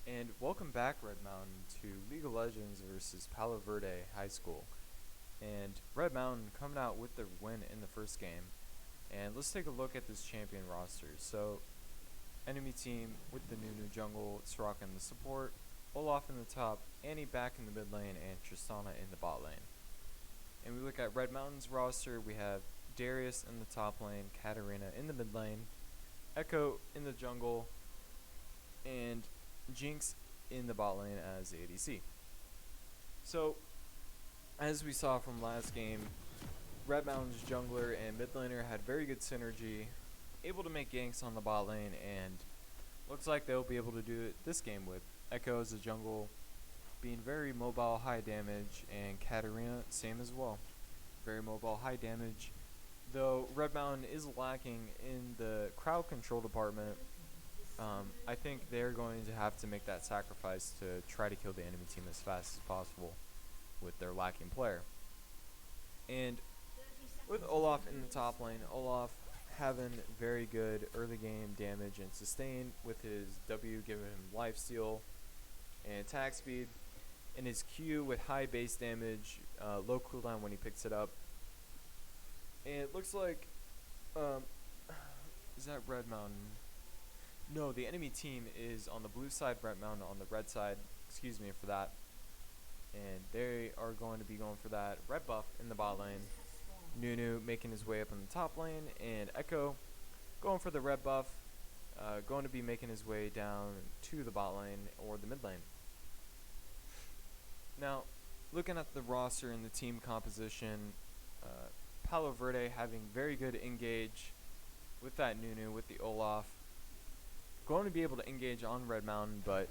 And welcome back, Red Mountain, to League of Legends versus Palo Verde High School. And Red Mountain coming out with the win in the first game. And let's take a look at this champion roster. So, enemy team with the new jungle, it's rocking the support, Olaf in the top, Annie back in the mid lane, and Tristana in the bot lane. And we look at Red Mountain's roster, we have Darius in the top lane, Katarina in the mid lane, Echo in the jungle, and Jinx in the bot lane as the ADC. So, as we saw from last game, Red Mountain's jungler and mid laner had very good synergy, able to make ganks on the bot lane, and looks like they'll be able to do it this game with Echo as the jungle being very mobile, high damage, and Katarina same as well. Very mobile, high damage. Though Red Mountain is lacking in the crowd control department, I think they're going to have to make that sacrifice to try to kill the enemy team as fast as possible with their lacking player. And with Olaf in the top lane, Olaf having very good early game damage and sustain with his W giving him lifesteal and attack speed, and his Q with high base damage, low cooldown when he picks it up. And it looks like, is that Red Mountain? No, the enemy team is on the blue side, Red Mountain on the red side. Excuse me for that. And they are going to be going for that red buff in the bot lane. Nunu making his way up in the top lane, and Echo going for the red buff, going to be making his way down to the bot lane or the mid lane. Now, looking at the roster and the team composition, Palo Verde having very good engage with that Nunu, with the Olaf. Going to be able to engage on Red Mountain, but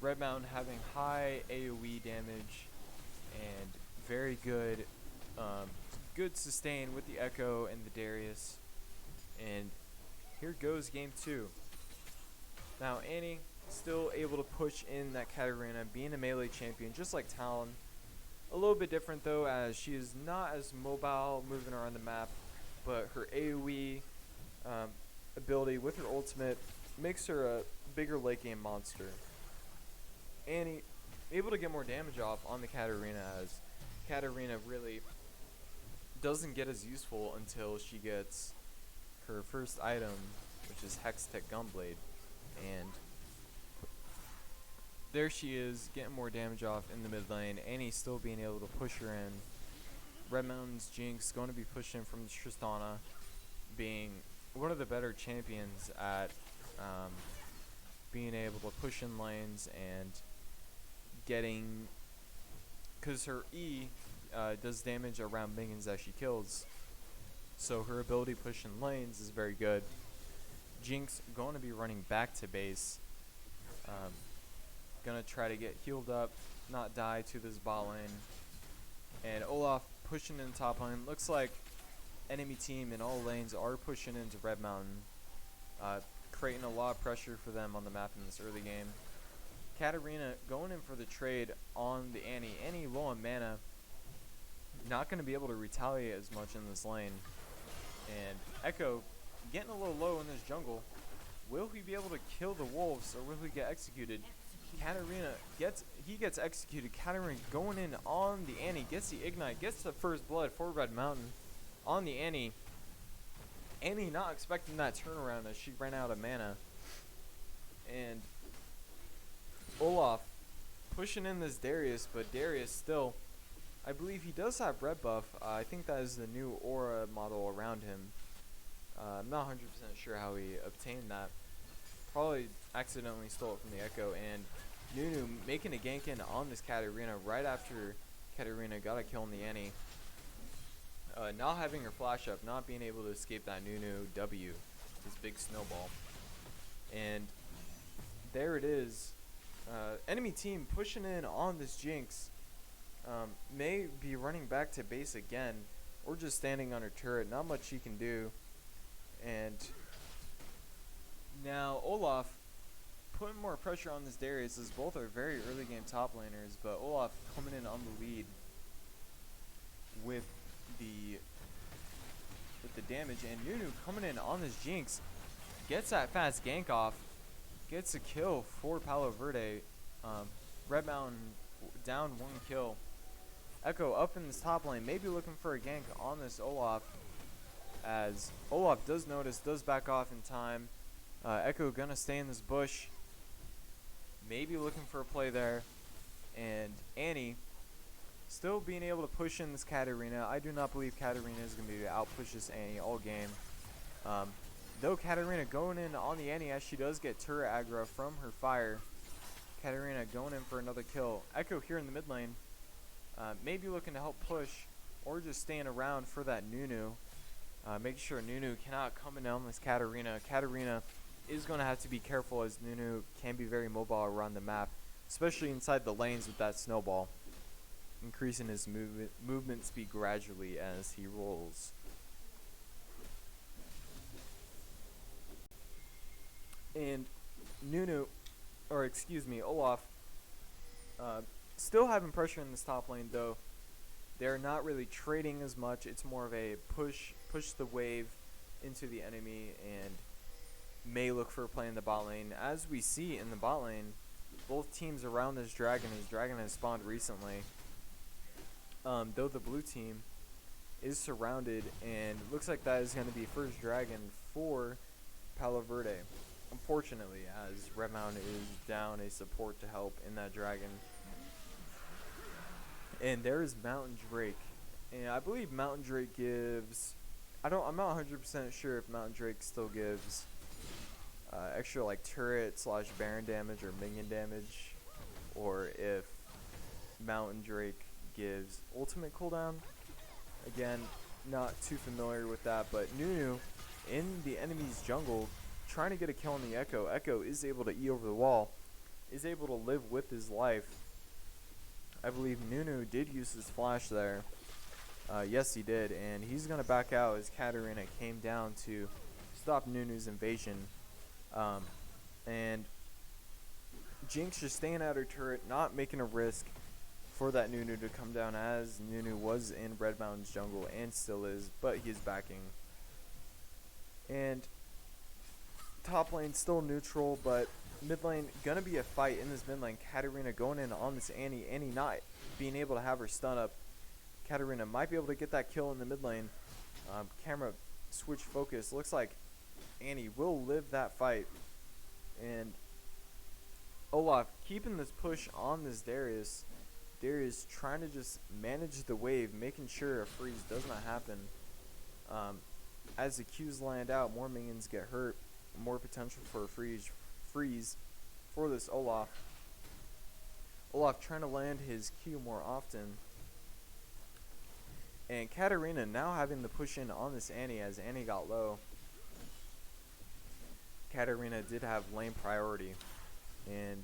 Red Mountain having high AoE damage and very good good sustain with the Echo and the Darius. And here goes game 2. Now Annie still able to push in that Katarina, being a melee champion just like Talon. A little bit different though, as she is not as mobile moving around the map, but her AoE ability with her ultimate makes her a bigger late game monster. Annie able to get more damage off on the Katarina, as Katarina really doesn't get as useful until she gets her first item, which is Hextech Gunblade. And there she is, getting more damage off in the mid lane. Annie still being able to push her in. Red Mountain's Jinx going to be pushing from Tristana, being one of the better champions at being able to push in lanes and getting, because her E does damage around minions that she kills, so her ability pushing lanes is very good. Jinx going to be running back to base, gonna try to get healed up, not die to this bot lane. And Olaf pushing in top lane. Looks like enemy team in all lanes are pushing into Red Mountain, creating a lot of pressure for them on the map in this early game. Katarina going in for the trade on the Annie. Annie low on mana, not going to be able to retaliate as much in this lane. And Echo getting a little low in this jungle. Will he be able to kill the wolves, or will he get executed? Katarina gets executed. Katarina going in on the Annie, gets the ignite, gets the first blood for Red Mountain on the Annie. Annie not expecting that turnaround as she ran out of mana. And Olaf pushing in this Darius, but Darius still, I believe he does have red buff. I think that is the new aura model around him. I'm not 100% sure how he obtained that. Probably accidentally stole it from the Echo. And Nunu making a gank in on this Katarina right after Katarina got a kill on the Annie. Not having her flash up, not being able to escape that Nunu W, this big snowball. And there it is. Enemy team pushing in on this Jinx. May be running back to base again, or just standing on her turret. Not much she can do. And now Olaf putting more pressure on this Darius, as both are very early game top laners, but Olaf coming in on the lead with the damage, and Nunu coming in on this Jinx, gets that fast gank off, gets a kill for Palo Verde. Red Mountain down 1 kill. Echo up in this top lane, maybe looking for a gank on this Olaf, as Olaf does notice, does back off in time. Echo gonna stay in this bush, maybe looking for a play there, and Annie still being able to push in this Katarina. I do not believe Katarina is going to be able to outpush this Annie all game. Though Katarina going in on the Annie as she does get turret aggro from her fire. Katarina going in for another kill. Echo here in the mid lane, maybe looking to help push or just staying around for that Nunu. Making sure Nunu cannot come in on this Katarina. Katarina is going to have to be careful as Nunu can be very mobile around the map, especially inside the lanes with that snowball, increasing his movement speed gradually as he rolls. And Olaf, still having pressure in this top lane, though they're not really trading as much. It's more of a push the wave into the enemy, and may look for a play in the bot lane. As we see in the bot lane, both teams around this dragon. His dragon has spawned recently. Though the blue team is surrounded, and looks like that is going to be first dragon for Palo Verde. Unfortunately, as Red Mountain is down a support to help in that dragon. And there is Mountain Drake. And I believe Mountain Drake gives, I'm not 100% sure if Mountain Drake still gives extra like turret / Baron damage or minion damage, or if Mountain Drake gives ultimate cooldown. Again, not too familiar with that, but Nunu in the enemy's jungle trying to get a kill on the Echo. Echo is able to E over the wall, is able to live with his life. I believe Nunu did use his flash there. Yes, he did, and he's going to back out as Katarina came down to stop Nunu's invasion. And Jinx just staying at her turret, not making a risk for that Nunu to come down, as Nunu was in Red Mountain's jungle and still is, but he's backing. And top lane still neutral, but mid lane gonna be a fight in this mid lane. Katarina going in on this Annie. Annie not being able to have her stun up. Katarina might be able to get that kill in the mid lane. Camera switch focus. Looks like Annie will live that fight. And Olaf keeping this push on this Darius. Darius trying to just manage the wave, making sure a freeze does not happen. As the Qs land out, more minions get hurt, more potential for a freeze for this Olaf. Olaf trying to land his Q more often. And Katarina now having to push in on this Annie as Annie got low. Katarina did have lane priority, and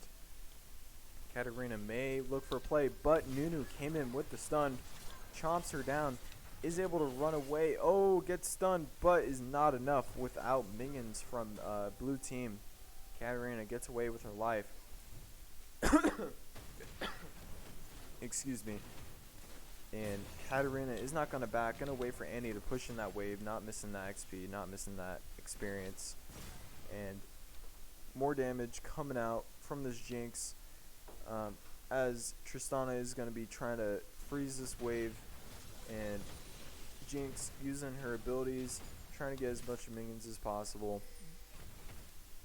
Katarina may look for a play, but Nunu came in with the stun, chomps her down, is able to run away. Oh, gets stunned, but is not enough without minions from blue team. Katarina gets away with her life. Excuse me. And Katarina is not going to back, going to wait for Annie to push in that wave, not missing that XP, not missing that experience. And more damage coming out from this Jinx, as Tristana is going to be trying to freeze this wave, and Jinx using her abilities, trying to get as much minions as possible,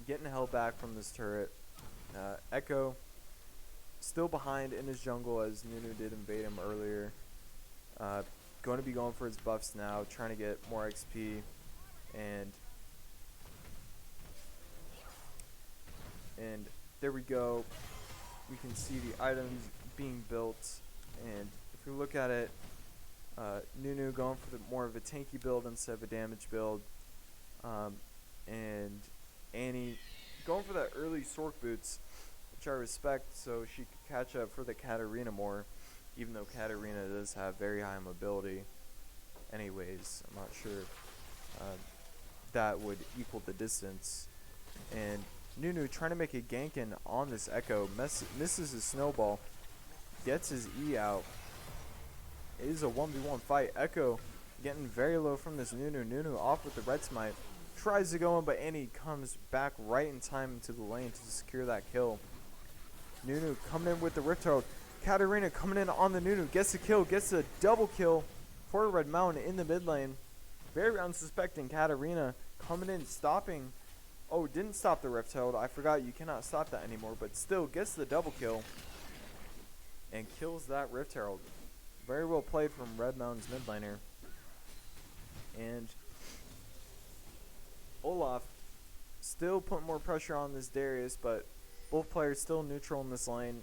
getting held back from this turret. Echo still behind in his jungle as Nunu did invade him earlier. Going to be going for his buffs now, trying to get more XP, and there we go. We can see the items being built, and if we look at it, Nunu going for more of a tanky build instead of a damage build, and Annie going for that early Sork boots, which I respect, so she could catch up for the Katarina more, even though Katarina does have very high mobility. Anyways, I'm not sure that would equal the distance. And Nunu trying to make a gank in on this Echo, misses his snowball, gets his E out. It is a 1v1 fight. Echo getting very low from this Nunu. Nunu off with the red smite. tries to go in, but Annie comes back right in time into the lane to secure that kill. Nunu coming in with the Rift Herald. Katarina coming in on the Nunu, gets the kill, gets a double kill for Red Mountain in the mid lane. Very unsuspecting Katarina coming in, stopping. Oh, didn't stop the Rift Herald. I forgot you cannot stop that anymore, but still gets the double kill and kills that Rift Herald. Very well played from Red Mountain's mid laner. And Olaf still putting more pressure on this Darius, but both players still neutral in this lane.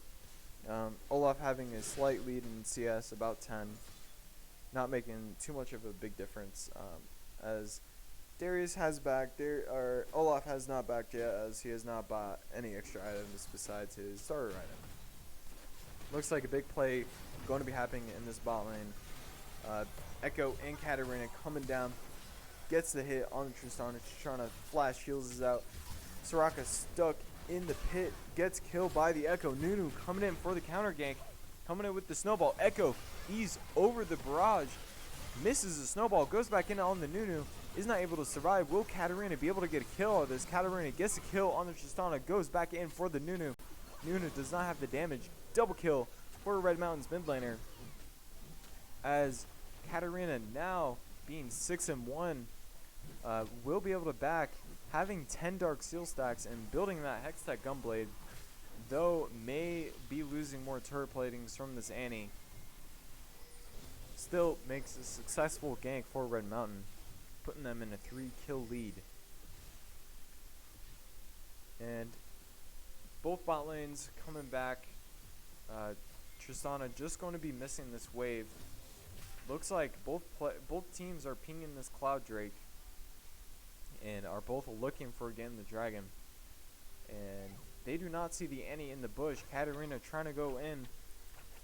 Olaf having a slight lead in CS, about 10. Not making too much of a big difference, as Darius has backed, Olaf has not backed yet, as he has not bought any extra items besides his starter item. Looks like a big play going to be happening in this bot lane. Echo and Katarina coming down, gets the hit on the Tristana, trying to flash, heals us out. Soraka stuck in the pit, gets killed by the Echo. Nunu coming in for the counter gank, coming in with the snowball. Echo ease over the barrage, misses the snowball, goes back in on the Nunu, is not able to survive. Will Katarina be able to get a kill on this? Katarina gets a kill on the Tristana, goes back in for the Nunu. Nunu does not have the damage. Double kill for Red Mountain's mid laner, as Katarina, now being 6-1, will be able to back, having 10 Dark Seal stacks and building that Hextech Gunblade, though may be losing more turret platings from this Annie. Still makes a successful gank for Red Mountain, putting them in a 3-kill lead. And both bot lanes coming back. Tristana just going to be missing this wave. Looks like both teams are pinging this Cloud Drake and are both looking for again the dragon. And they do not see the Annie in the bush. Katarina trying to go in,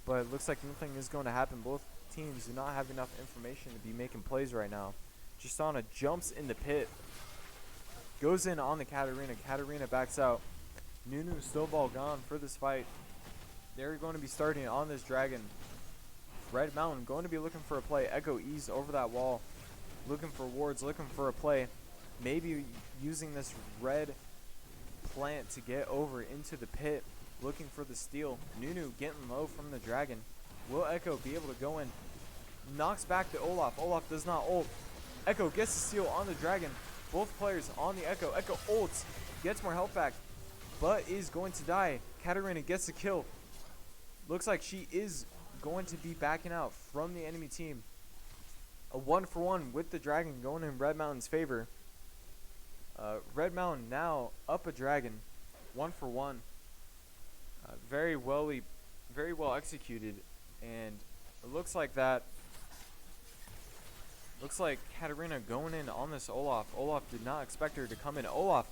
but it looks like nothing is going to happen. Both teams do not have enough information to be making plays right now. Tristana jumps in the pit, goes in on the Katarina. Katarina backs out. Nunu snowball gone for this fight. They're going to be starting on this dragon. Red Mountain going to be looking for a play. Echo ease over that wall, looking for wards, looking for a play. Maybe using this red plant to get over into the pit, looking for the steal. Nunu getting low from the dragon. Will Echo be able to go in? Knocks back to Olaf. Olaf does not ult. Echo gets the steal on the dragon. Both players on the Echo. Echo ults, gets more health back, but is going to die. Katarina gets the kill. Looks like she is going to be backing out from the enemy team. A 1-for-1 with the dragon going in Red Mountain's favor. Red Mountain now up a dragon, 1-for-1. Very well executed, and it looks like that. Looks like Katarina going in on this Olaf. Olaf did not expect her to come in. Olaf,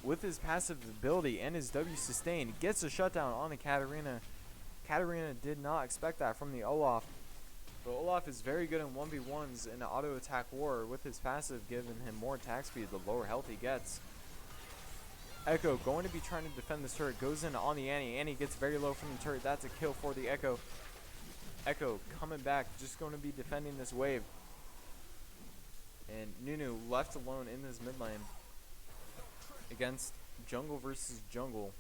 with his passive ability and his W sustain, gets a shutdown on the Katarina. Katarina did not expect that from the Olaf. But Olaf is very good in 1v1s in auto attack war, with his passive giving him more attack speed the lower health he gets. Echo going to be trying to defend this turret, goes in on the Annie. Annie gets very low from the turret. That's a kill for the Echo. Echo coming back, just going to be defending this wave. And Nunu left alone in this mid lane against jungle versus jungle.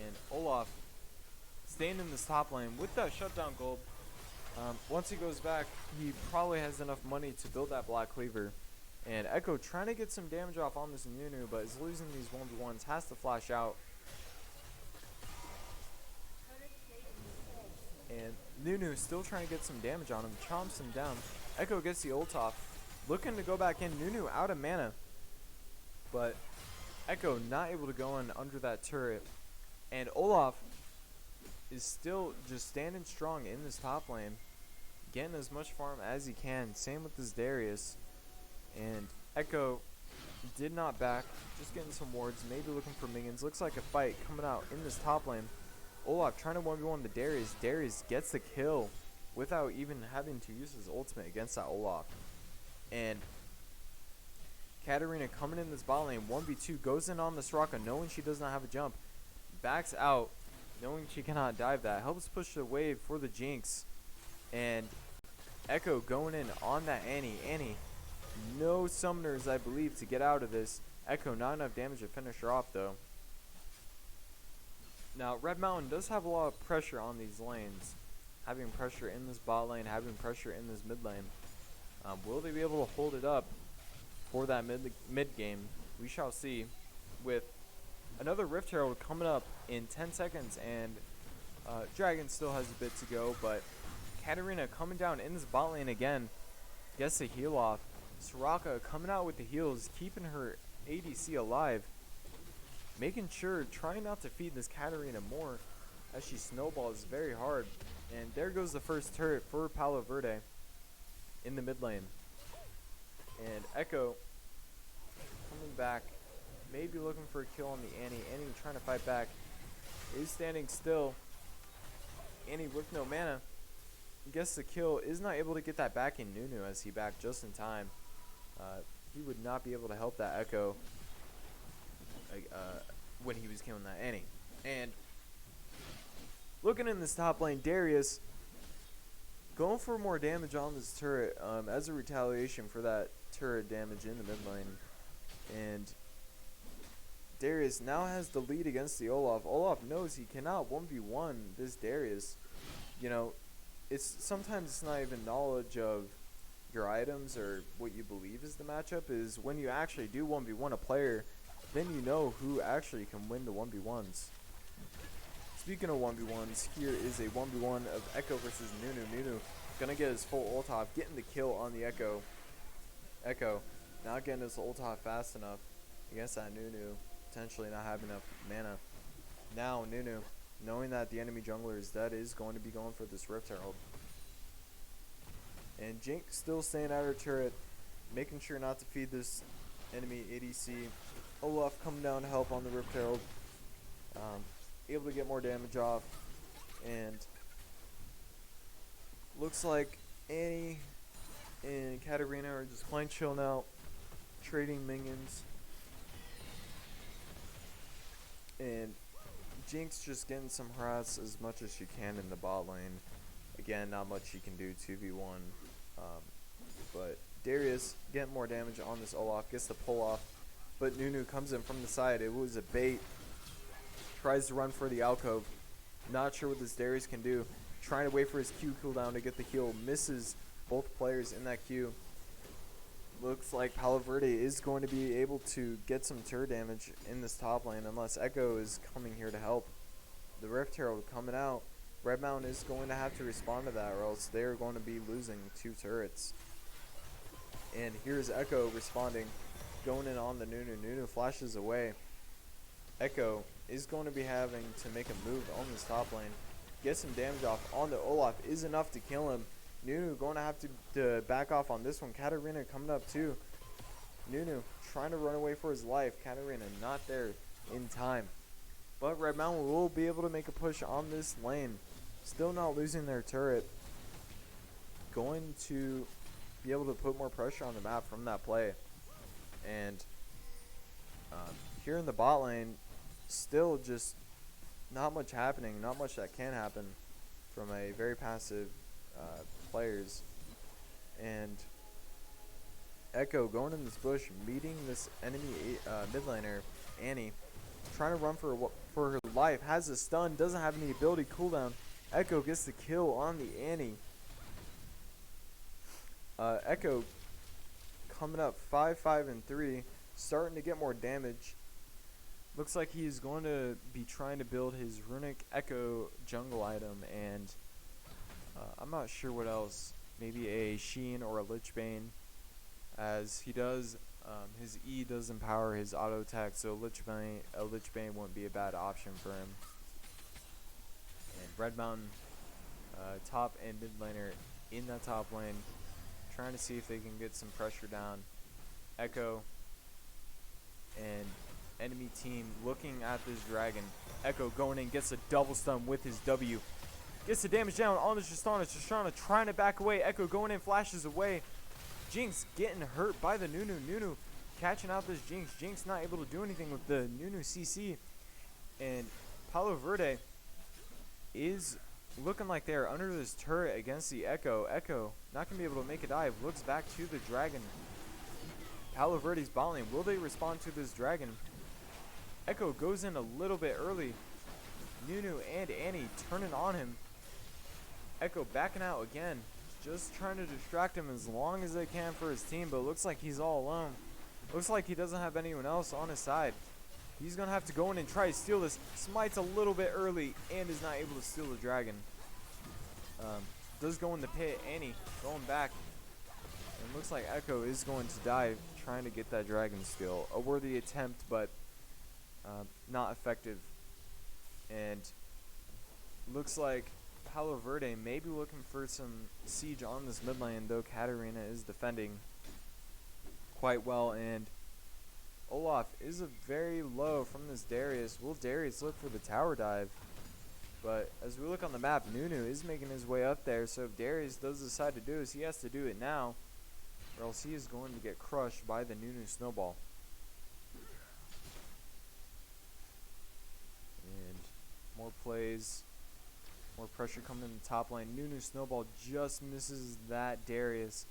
And Olaf staying in this top lane with that shutdown gold. Once he goes back, he probably has enough money to build that Black Cleaver. And Echo trying to get some damage off on this Nunu, but is losing these 1v1s, has to flash out. And Nunu still trying to get some damage on him, chomps him down. Echo gets the ult off, looking to go back in. Nunu out of mana, but Echo not able to go in under that turret. And Olaf is still just standing strong in this top lane, getting as much farm as he can. Same with this Darius. And Echo did not back, just getting some wards, maybe looking for minions. Looks like a fight coming out in this top lane. Olaf trying to 1v1 the Darius. Darius gets the kill without even having to use his ultimate against that Olaf. And Katarina coming in this bot lane, 1v2, goes in on the Soraka, knowing she does not have a jump. Backs out, knowing she cannot dive that. Helps push the wave for the Jinx. And Echo going in on that Annie. Annie No summoners, I believe, to get out of this. Echo, not enough damage to finish her off, though. Now, Red Mountain does have a lot of pressure on these lanes. Having pressure in this bot lane, having pressure in this mid lane. Will they be able to hold it up for that mid game? We shall see. With another Rift Herald coming up in 10 seconds, and Dragon still has a bit to go, but Katarina coming down in this bot lane again. Gets the heal off. Soraka coming out with the heals, keeping her ADC alive. Making sure, trying not to feed this Katarina more as she snowballs very hard. And there goes the first turret for Palo Verde in the mid lane. And Echo coming back, maybe looking for a kill on the Annie. Annie trying to fight back, is standing still. Annie with no mana gets the kill, is not able to get that back in Nunu as he backed just in time. He would not be able to help that Echo when he was killing that Annie. And looking in this top lane, Darius going for more damage on this turret as a retaliation for that turret damage in the mid lane. And Darius now has the lead against the Olaf. Olaf knows he cannot 1v1 this Darius. You know, sometimes it's not even knowledge of your items or what you believe is the matchup. Is when you actually do 1v1 a player, then you know who actually can win the 1v1s. Speaking of 1v1s, here is a 1v1 of Echo versus Nunu. Nunu gonna get his full ult off, getting the kill on the Echo. Echo not getting his ult off fast enough against that Nunu, potentially not having enough mana. Now Nunu, knowing that the enemy jungler is dead, is going to be going for this Rift Herald. And Jinx still staying at her turret, making sure not to feed this enemy ADC. Olaf coming down to help on the Rift Herald. Able to get more damage off. And looks like Annie and Katarina are just playing chill now, trading minions. And Jinx just getting some harass as much as she can in the bot lane. Again, not much she can do 2v1. But Darius getting more damage on this Olaf, gets the pull off. But Nunu comes in from the side. It was a bait. Tries to run for the alcove. Not sure what this Darius can do. Trying to wait for his Q cooldown to get the heal. Misses both players in that Q. Looks like Palo Verde is going to be able to get some turret damage in this top lane unless Echo is coming here to help. The Rift Herald coming out. Red Mountain is going to have to respond to that or else they're going to be losing 2 turrets. And here's Echo responding. Going in on the Nunu. Nunu flashes away. Echo is going to be having to make a move on this top lane. Get some damage off on the Olaf is enough to kill him. Nunu going to have to back off on this one. Katarina coming up too. Nunu trying to run away for his life. Katarina not there in time. But Red Mountain will be able to make a push on this lane. Still not losing their turret. Going to be able to put more pressure on the map from that play. And here in the bot lane, still just not much happening. Not much that can happen from a very passive players. And Echo going in this bush, meeting this enemy mid laner, Annie, trying to run for her life, has a stun, doesn't have any ability cooldown. Echo gets the kill on the Annie. Echo coming up 5-5-3, starting to get more damage. Looks like he's going to be trying to build his Runic Echo jungle item, and I'm not sure what else. Maybe a Sheen or a Lichbane, as he does. His E does empower his auto attack, so a Lichbane wouldn't be a bad option for him. And Red Mountain, top and mid laner in that top lane, trying to see if they can get some pressure down. Echo and enemy team looking at this dragon. Echo going in, gets a double stun with his W. Gets the damage down on the Tristana. Tristana trying to back away. Echo going in, flashes away. Jinx getting hurt by the Nunu. Nunu catching out this Jinx. Jinx not able to do anything with the Nunu CC. And Palo Verde is looking like they're under this turret against the Echo. Echo not going to be able to make a dive. Looks back to the dragon. Palo Verde's bot lane, will they respond to this dragon? Echo goes in a little bit early. Nunu and Annie turning on him. Echo backing out again, just trying to distract him as long as they can for his team, but it looks like he's all alone. Looks like he doesn't have anyone else on his side. He's going to have to go in and try to steal this. Smites a little bit early and is not able to steal the dragon. Does go in the pit. Annie going back. And looks like Echo is going to die trying to get that dragon steal. A worthy attempt, but not effective. And looks like Palo Verde may be looking for some siege on this mid lane, though Katarina is defending quite well. And Olaf is a very low from this Darius. Will Darius look for the tower dive? But as we look on the map, Nunu is making his way up there. So if Darius does decide to do this, he has to do it now, or else he is going to get crushed by the Nunu snowball. And more plays, more pressure coming in the top lane. Nunu snowball just misses that. Darius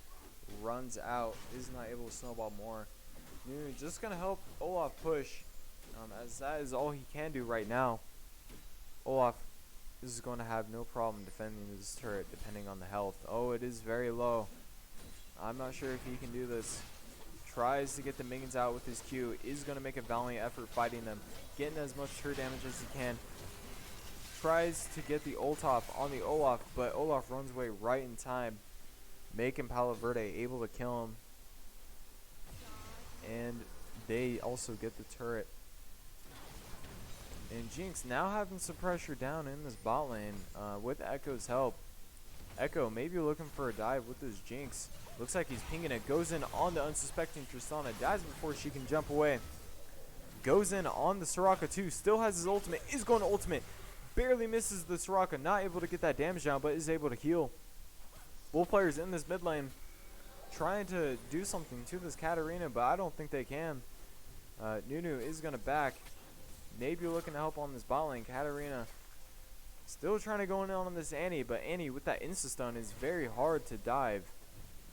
runs out, is not able to snowball more. Nunu just going to help Olaf push, as that is all he can do right now. Olaf is going to have no problem defending this turret depending on the health. Oh, it is very low. I'm not sure if he can do this. Tries to get the minions out with his Q. Is going to make a valiant effort fighting them. Getting as much turret damage as he can. Tries to get the ult off on the Olaf, but Olaf runs away right in time, making Palo Verde able to kill him. And they also get the turret. And Jinx now having some pressure down in this bot lane with Echo's help. Echo maybe looking for a dive with this Jinx. Looks like he's pinging it. Goes in on the unsuspecting Tristana. Dies before she can jump away. Goes in on the Soraka too. Still has his ultimate. Is going to ultimate. Barely misses the Soraka. Not able to get that damage down, but is able to heal. Both players in this mid lane trying to do something to this Katarina, but I don't think they can. Nunu is going to back. Maybe looking to help on this bot lane. Katarina still trying to go in on this Annie, but Annie with that insta-stun is very hard to dive.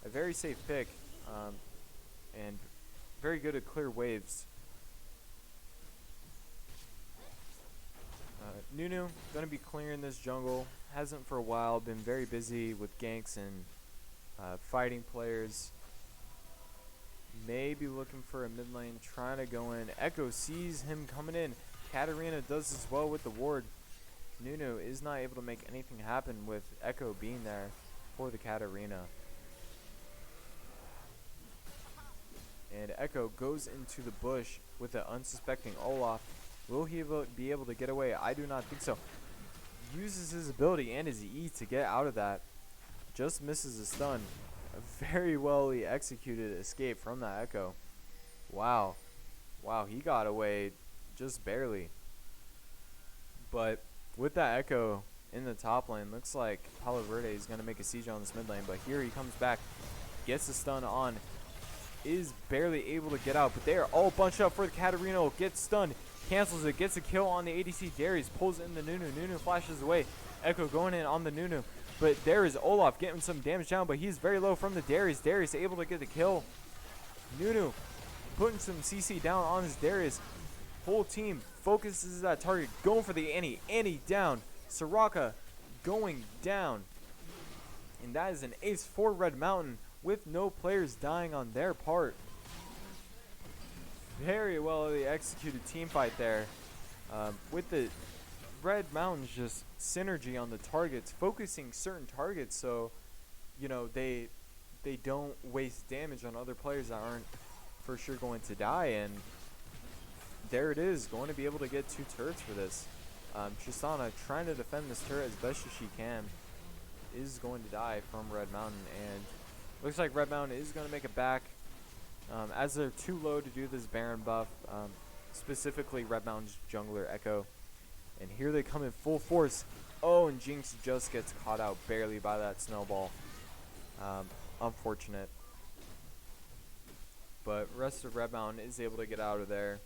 A very safe pick, and very good at clear waves. Nunu going to be clearing this jungle. Hasn't for a while. Been very busy with ganks and fighting players. Maybe looking for a mid lane, trying to go in. Echo sees him coming in. Katarina does as well with the ward. Nunu is not able to make anything happen with Echo being there for the Katarina. And Echo goes into the bush with an unsuspecting Olaf. Will he be able to get away? I do not think so. Uses his ability and his E to get out of that. Just misses a stun. A very well executed escape from that Echo. Wow. Wow, he got away just barely. But with that Echo in the top lane, looks like Palo Verde is going to make a siege on this mid lane. But here he comes back. Gets the stun on. Is barely able to get out. But they are all bunched up for the Katarina. Gets stunned. Cancels it. Gets a kill on the ADC. Darius pulls in the Nunu. Nunu flashes away. Echo going in on the Nunu. But there is Olaf getting some damage down. But he's very low from the Darius. Darius able to get the kill. Nunu putting some CC down on his Darius. Whole team focuses that target. Going for the Annie. Annie down. Soraka going down. And that is an ace for Red Mountain with no players dying on their part. Very well executed team fight there. With the Red Mountain's just synergy on the targets, focusing certain targets so, you know, they don't waste damage on other players that aren't for sure going to die. And there it is, going to be able to get 2 turrets for this. Tristana trying to defend this turret as best as she can, is going to die from Red Mountain, and looks like Red Mountain is going to make it back as they're too low to do this Baron buff, specifically Red Mountain's jungler Echo. And here they come in full force. Oh, and Jinx just gets caught out barely by that snowball. Unfortunate. But rest of Red Mountain is able to get out of there.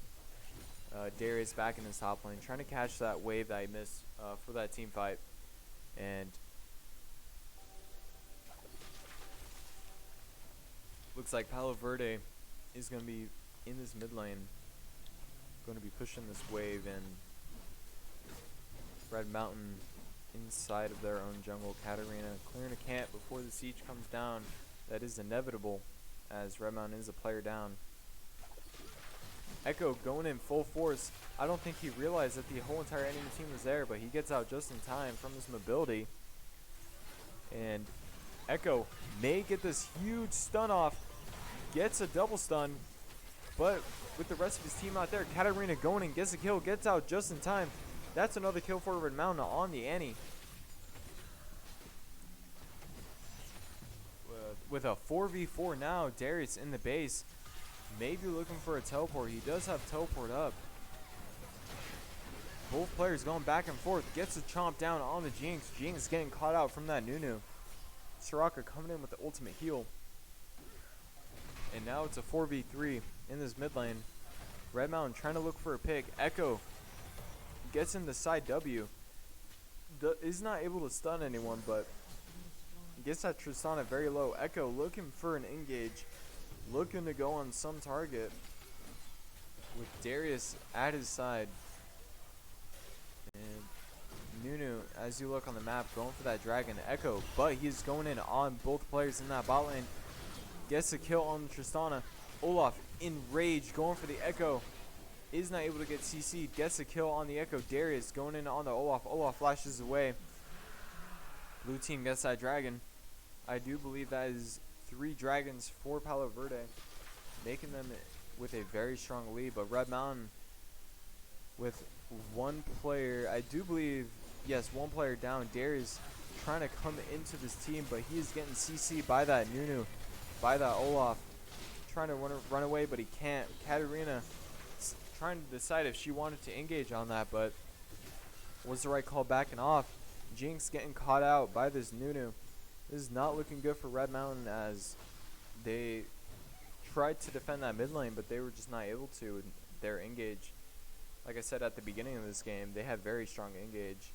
Darius back in his top lane, trying to catch that wave that he missed for that team fight. And looks like Palo Verde is going to be in this mid lane, going to be pushing this wave, and Red Mountain inside of their own jungle. Katarina clearing a camp before the siege comes down. That is inevitable, as Red Mountain is a player down. Echo going in full force. I don't think he realized that the whole entire enemy team was there, but he gets out just in time from his mobility. And Echo may get this huge stun off, gets a double stun, but with the rest of his team out there, Katarina going in, gets a kill, gets out just in time. That's another kill for Red Mountain on the Annie. With a 4v4 now, Darius in the base. Maybe looking for a teleport. He does have teleport up. Both players going back and forth. Gets a chomp down on the Jinx. Jinx getting caught out from that Nunu. Soraka coming in with the ultimate heal. And now it's a 4v3 in this mid lane. Red Mountain trying to look for a pick. Echo gets in the side W. Is not able to stun anyone, but gets that Tristana very low. Echo looking for an engage. Looking to go on some target with Darius at his side. And Nunu, as you look on the map, going for that dragon. Echo, but he's going in on both players in that bot lane. Gets a kill on the Tristana. Olaf in rage, going for the Echo. Is not able to get CC'd. Gets a kill on the Echo. Darius going in on the Olaf. Olaf flashes away. Blue team gets that dragon. I do believe that is 3 dragons for Palo Verde, making them with a very strong lead. But Red Mountain with 1 player, I do believe, yes, 1 player down. Darius trying to come into this team, but he is getting CC'd by that Nunu, by that Olaf. Trying to run away, but he can't. Katarina trying to decide if she wanted to engage on that, but was the right call backing off. Jinx getting caught out by this Nunu. This is not looking good for Red Mountain, as they tried to defend that mid lane, but they were just not able to in their engage. Like I said at the beginning of this game, they have very strong engage,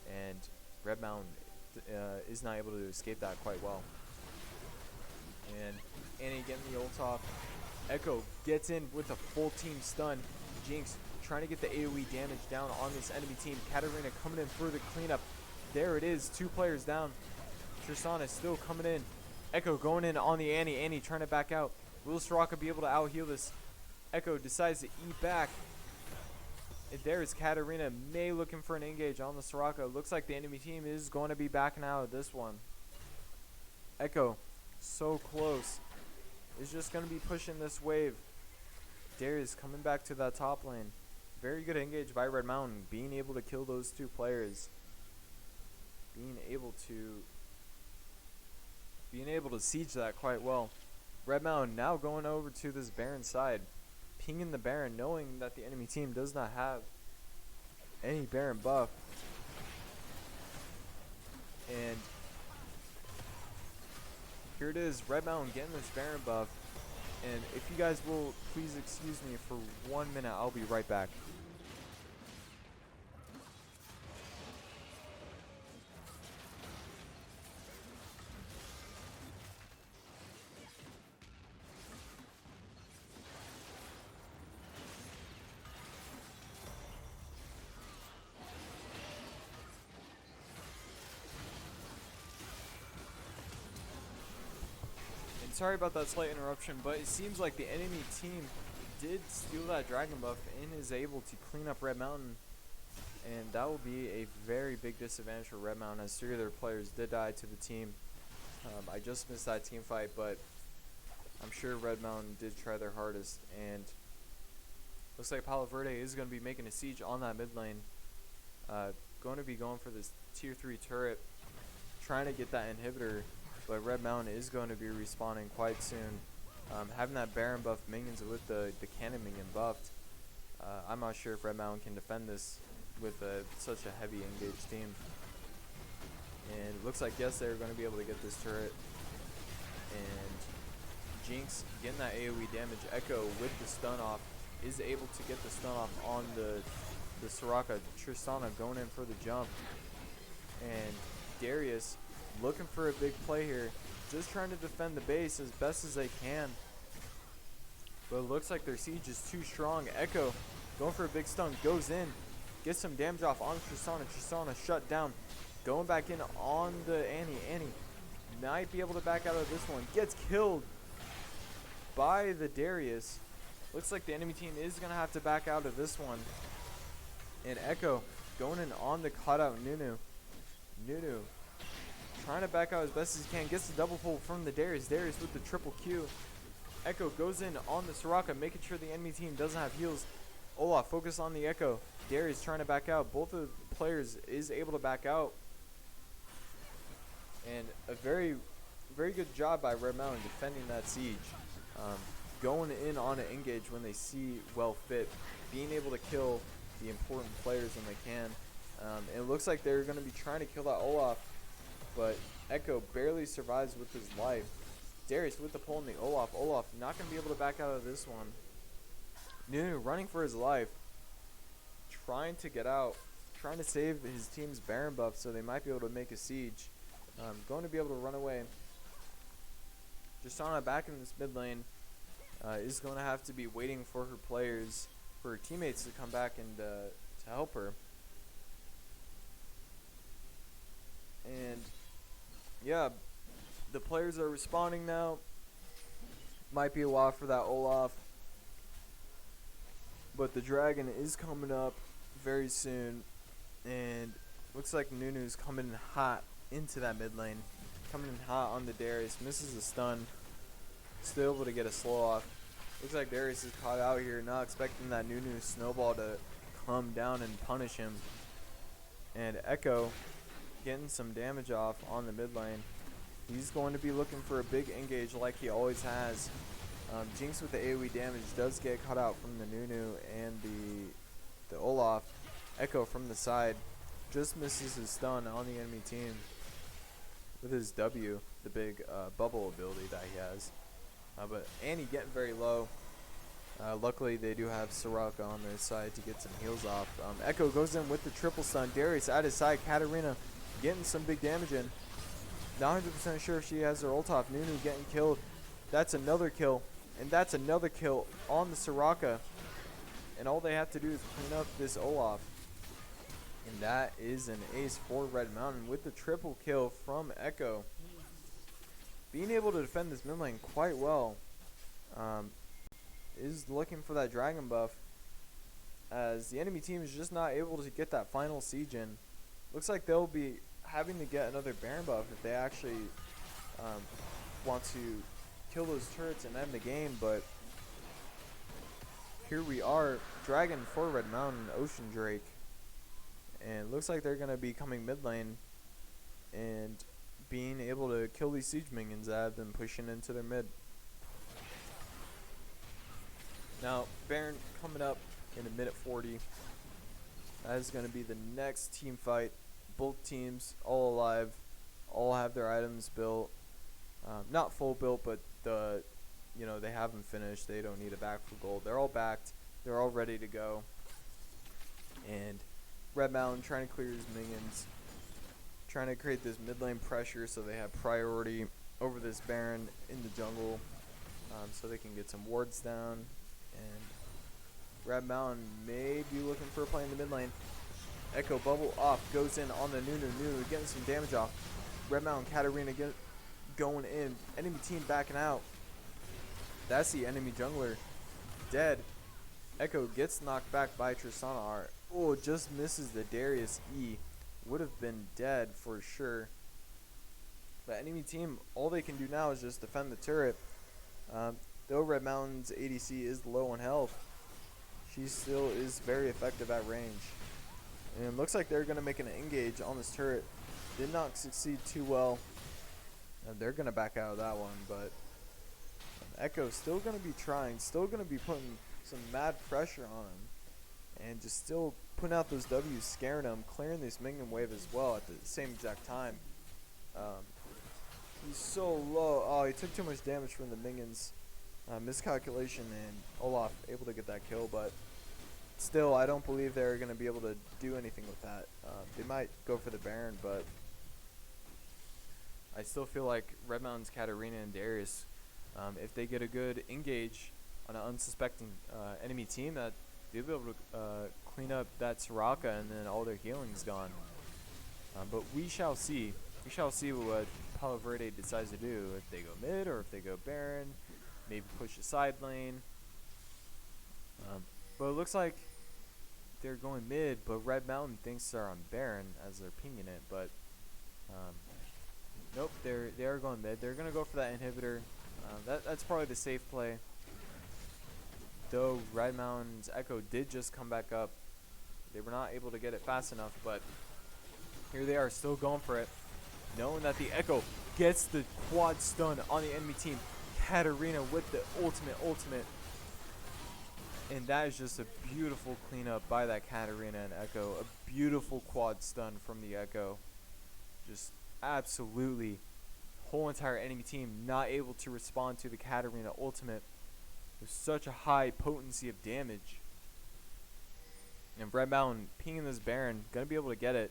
and Red Mountain is not able to escape that quite well. And Annie getting the ult off. Echo gets in with a full team stun. Jinx trying to get the AoE damage down on this enemy team. Katarina coming in for the cleanup. There it is, 2 players down. Tristana still coming in. Echo going in on the Annie. Annie trying to back out. Will Soraka be able to out-heal this? Echo decides to eat back. And there is Katarina. May looking for an engage on the Soraka. Looks like the enemy team is going to be backing out of this one. Echo, so close. Is just going to be pushing this wave. Darius coming back to that top lane. Very good engage by Red Mountain. Being able to kill those 2 players. Being able to siege that quite well. Red Mountain now going over to this Baron side. Pinging the Baron, knowing that the enemy team does not have any Baron buff. And here it is, Red Mountain getting this Baron buff. And if you guys will please excuse me for 1 minute, I'll be right back. Sorry about that slight interruption, but it seems like the enemy team did steal that dragon buff and is able to clean up Red Mountain, and that will be a very big disadvantage for Red Mountain, as 3 of their players did die to the team. I just missed that team fight, but I'm sure Red Mountain did try their hardest, and looks like Palo Verde is going to be making a siege on that mid lane. Going to be going for this tier 3 turret, trying to get that inhibitor. But Red Mountain is going to be respawning quite soon. Having that Baron buff minions with the cannon minion buffed, I'm not sure if Red Mountain can defend this with such a heavy engaged team. And it looks like, yes, they're going to be able to get this turret. And Jinx getting that AoE damage. Echo with the stun off is able to get the stun off on the Soraka. Tristana going in for the jump. And Darius looking for a big play here, just trying to defend the base as best as they can. But it looks like their siege is too strong. Echo going for a big stun, goes in, gets some damage off on Tristana. Tristana shut down, going back in on the Annie. Annie might be able to back out of this one. Gets killed by the Darius. Looks like the enemy team is going to have to back out of this one. And Echo going in on the cutout Nunu. Nunu trying to back out as best as he can. Gets the double pull from the Darius. Darius with the triple Q. Echo goes in on the Soraka, making sure the enemy team doesn't have heals. Olaf focus on the Echo. Darius trying to back out. Both of the players is able to back out. And a very, very good job by Red Mountain defending that siege. Going in on an engage when they see well fit. Being able to kill the important players when they can. It looks like they're going to be trying to kill that Olaf. But Echo barely survives with his life. Darius with the pull on the Olaf. Olaf not going to be able to back out of this one. Nunu running for his life. Trying to get out. Trying to save his team's Baron buff so they might be able to make a siege. Going to be able to run away. Justana back in this mid lane is going to have to be waiting for her players, for her teammates to come back and to help her. And yeah, the players are responding now. Might be a while for that Olaf. But the dragon is coming up very soon. And looks like Nunu's coming in hot into that mid lane. Coming in hot on the Darius. Misses a stun. Still able to get a slow off. Looks like Darius is caught out here. Not expecting that Nunu snowball to come down and punish him. And Echo getting some damage off on the mid lane. He's going to be looking for a big engage like he always has. Jinx with the AoE damage does get cut out from the Nunu and the Olaf. Echo from the side just misses his stun on the enemy team with his W, the big bubble ability that he has. But Annie getting very low. Luckily they do have Soraka on their side to get some heals off. Echo goes in with the triple stun. Darius at his side. Katarina getting some big damage in. Not 100% sure if she has her ult off. Nunu getting killed. That's another kill. And that's another kill on the Soraka. And all they have to do is clean up this Olaf. And that is an ace for Red Mountain with the triple kill from Echo. Being able to defend this mid lane quite well. Is looking for that dragon buff. As the enemy team is just not able to get that final siege in. Looks like they'll be having to get another Baron buff if they actually want to kill those turrets and end the game. But here we are. Dragon for Red Mountain, Ocean Drake. And looks like they're going to be coming mid lane and being able to kill these siege minions that have been pushing into their mid. Now, Baron coming up in a minute 40. That is going to be the next team fight. Both teams all alive, all have their items built. Not full built, but they have them finished. They don't need a back for gold. They're all backed. They're all ready to go. And Red Mountain trying to clear his minions, trying to create this mid lane pressure so they have priority over this Baron in the jungle, so they can get some wards down. And Red Mountain may be looking for a play in the mid lane. Echo bubble off, goes in on the Nunu, getting some damage off. Red Mountain Katarina going in. Enemy team backing out. That's the enemy jungler dead. Echo gets knocked back by Tristana. Oh, just misses the Darius E. Would have been dead for sure. The enemy team, all they can do now is just defend the turret. Though Red Mountain's ADC is low on health, she still is very effective at range. And it looks like they're going to make an engage on this turret. Did not succeed too well. And they're going to back out of that one, but Echo's still going to be trying, still going to be putting some mad pressure on him. And just still putting out those W's, scaring him, clearing this minion wave as well at the same exact time. He's so low. Oh, he took too much damage from the minions. Miscalculation, and Olaf able to get that kill, but still, I don't believe they're going to be able to do anything with that. They might go for the Baron, but I still feel like Red Mountain's Katarina and Darius, if they get a good engage on an unsuspecting enemy team, that they'll be able to clean up that Soraka, and then all their healing's gone. But we shall see. We shall see what Palo Verde decides to do. If they go mid or if they go Baron, maybe push a side lane. But it looks like they're going mid, but Red Mountain thinks they're on Baron as they're pinging it. But nope, they are going mid. They're gonna go for that inhibitor. That's probably the safe play. Though Red Mountain's Echo did just come back up, they were not able to get it fast enough. But here they are, still going for it, knowing that the Echo gets the quad stun on the enemy team. Katarina with the ultimate. And that is just a beautiful cleanup by that Katarina and Echo. A beautiful quad stun from the Echo. Just absolutely, whole entire enemy team not able to respond to the Katarina ultimate with such a high potency of damage. And Red Mountain pinging this Baron, gonna be able to get it.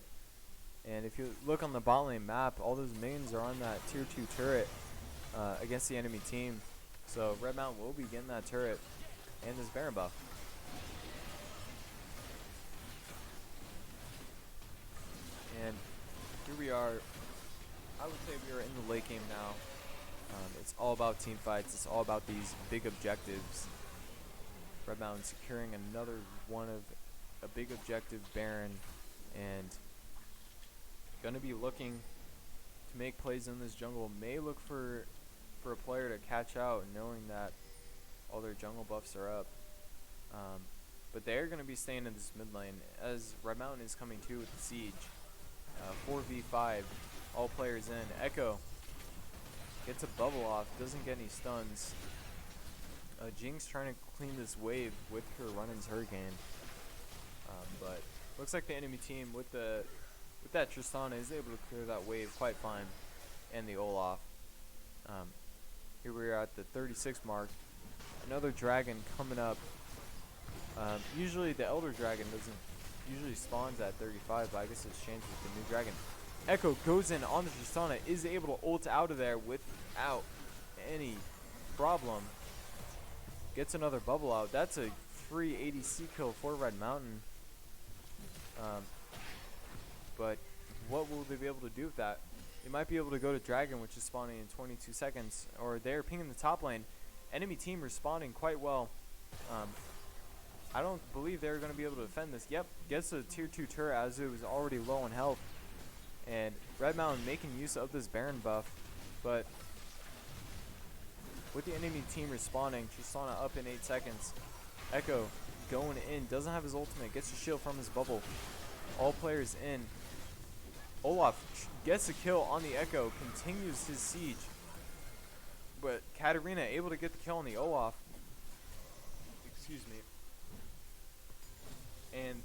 And if you look on the bot lane map, all those minions are on that tier 2 turret against the enemy team. So Red Mountain will be getting that turret and this Baron buff. And here we are. I would say we are in the late game now. It's all about team fights. It's all about these big objectives. Red Mountain securing another one of a big objective Baron, and going to be looking to make plays in this jungle. May look for a player to catch out, knowing that all their jungle buffs are up. But they're going to be staying in this mid lane as Red Mountain is coming too with the siege. 4v5, all players in. Echo gets a bubble off, doesn't get any stuns. Jinx trying to clean this wave with her run-ins Hurricane. But looks like the enemy team with that Tristana is able to clear that wave quite fine, and the Olaf. Here we are at the 36 mark. Another dragon coming up. Usually the Elder Dragon usually spawns at 35, but I guess it's changed with the new dragon. Echo goes in on the Tristana, is able to ult out of there without any problem. Gets another bubble out. That's a free ADC kill for Red Mountain. But what will they be able to do with that? They might be able to go to Dragon, which is spawning in 22 seconds. Or they're pinging the top lane. Enemy team responding quite well. I don't believe they're going to be able to defend this. Yep, gets a tier 2 turret as it was already low on health. And Red Mountain making use of this Baron buff. But with the enemy team responding, Tristana up in 8 seconds. Echo going in, doesn't have his ultimate, gets a shield from his bubble. All players in. Olaf gets a kill on the Echo, continues his siege. But Katarina able to get the kill on the Olaf. Excuse me. And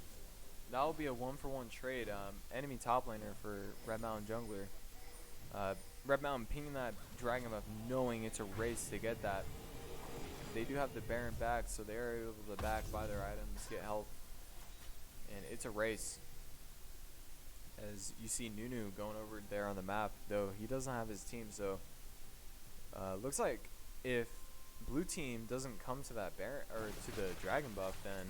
that'll be a 1-for-1 trade. Enemy top laner for Red Mountain jungler. Red Mountain pinging that dragon buff, knowing it's a race to get that. They do have the Baron back, so they're able to back buy their items, get health. And it's a race. As you see Nunu going over there on the map, though he doesn't have his team, so looks like if blue team doesn't come to that Baron or to the dragon buff, then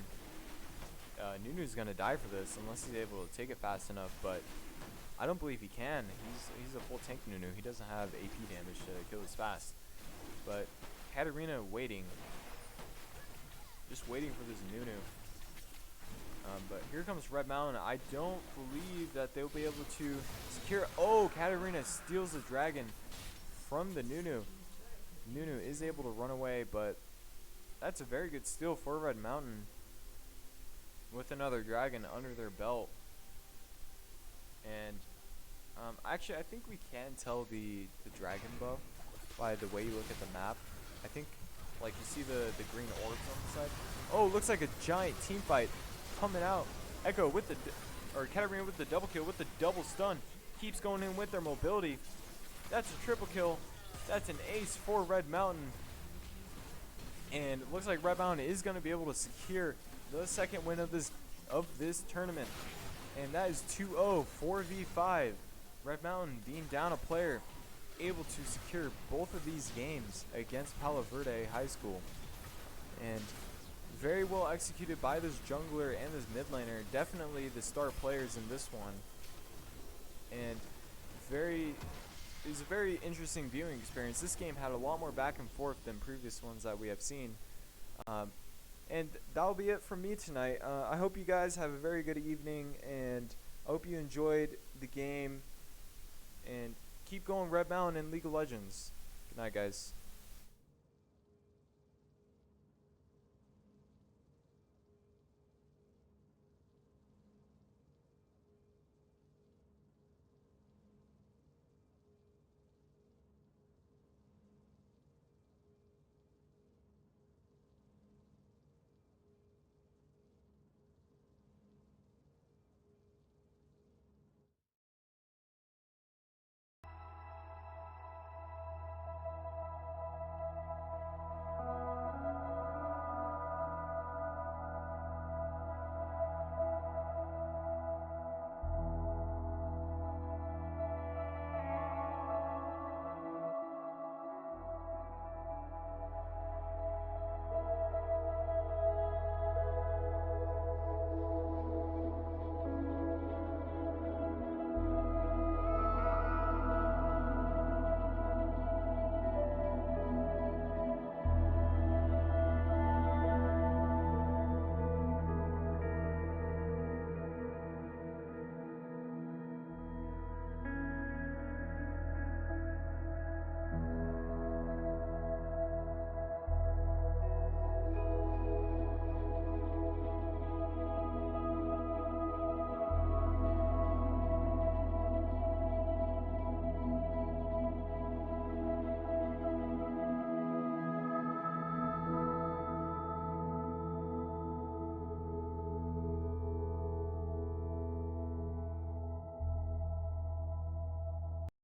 Nunu's gonna die for this unless he's able to take it fast enough. But I don't believe he can. He's a full tank Nunu. He doesn't have AP damage to kill this fast. But Katarina waiting, just waiting for this Nunu. But here comes Red Mountain. I don't believe that they'll be able to secure. Oh, Katarina steals the dragon from the Nunu. Nunu is able to run away, but that's a very good steal for Red Mountain with another dragon under their belt. And actually, I think we can tell the dragon buff by the way you look at the map. I think, like, you see the green orbs on the side. Oh, looks like a giant team fight coming out. Echo with or Katarina with the double kill, with the double stun. Keeps going in with their mobility. That's a triple kill. That's an ace for Red Mountain. And it looks like Red Mountain is going to be able to secure the second win of this tournament. And that is 2-0, 4v5. Red Mountain being down a player, able to secure both of these games against Palo Verde High School. and very well executed by this jungler and this mid laner. Definitely the star players in this one, and it was a very interesting viewing experience. This game had a lot more back and forth than previous ones that we have seen. Um, and that'll be it from me tonight. I hope you guys have a very good evening, and I hope you enjoyed the game. And keep going Red Mountain in League of Legends. Good night, guys.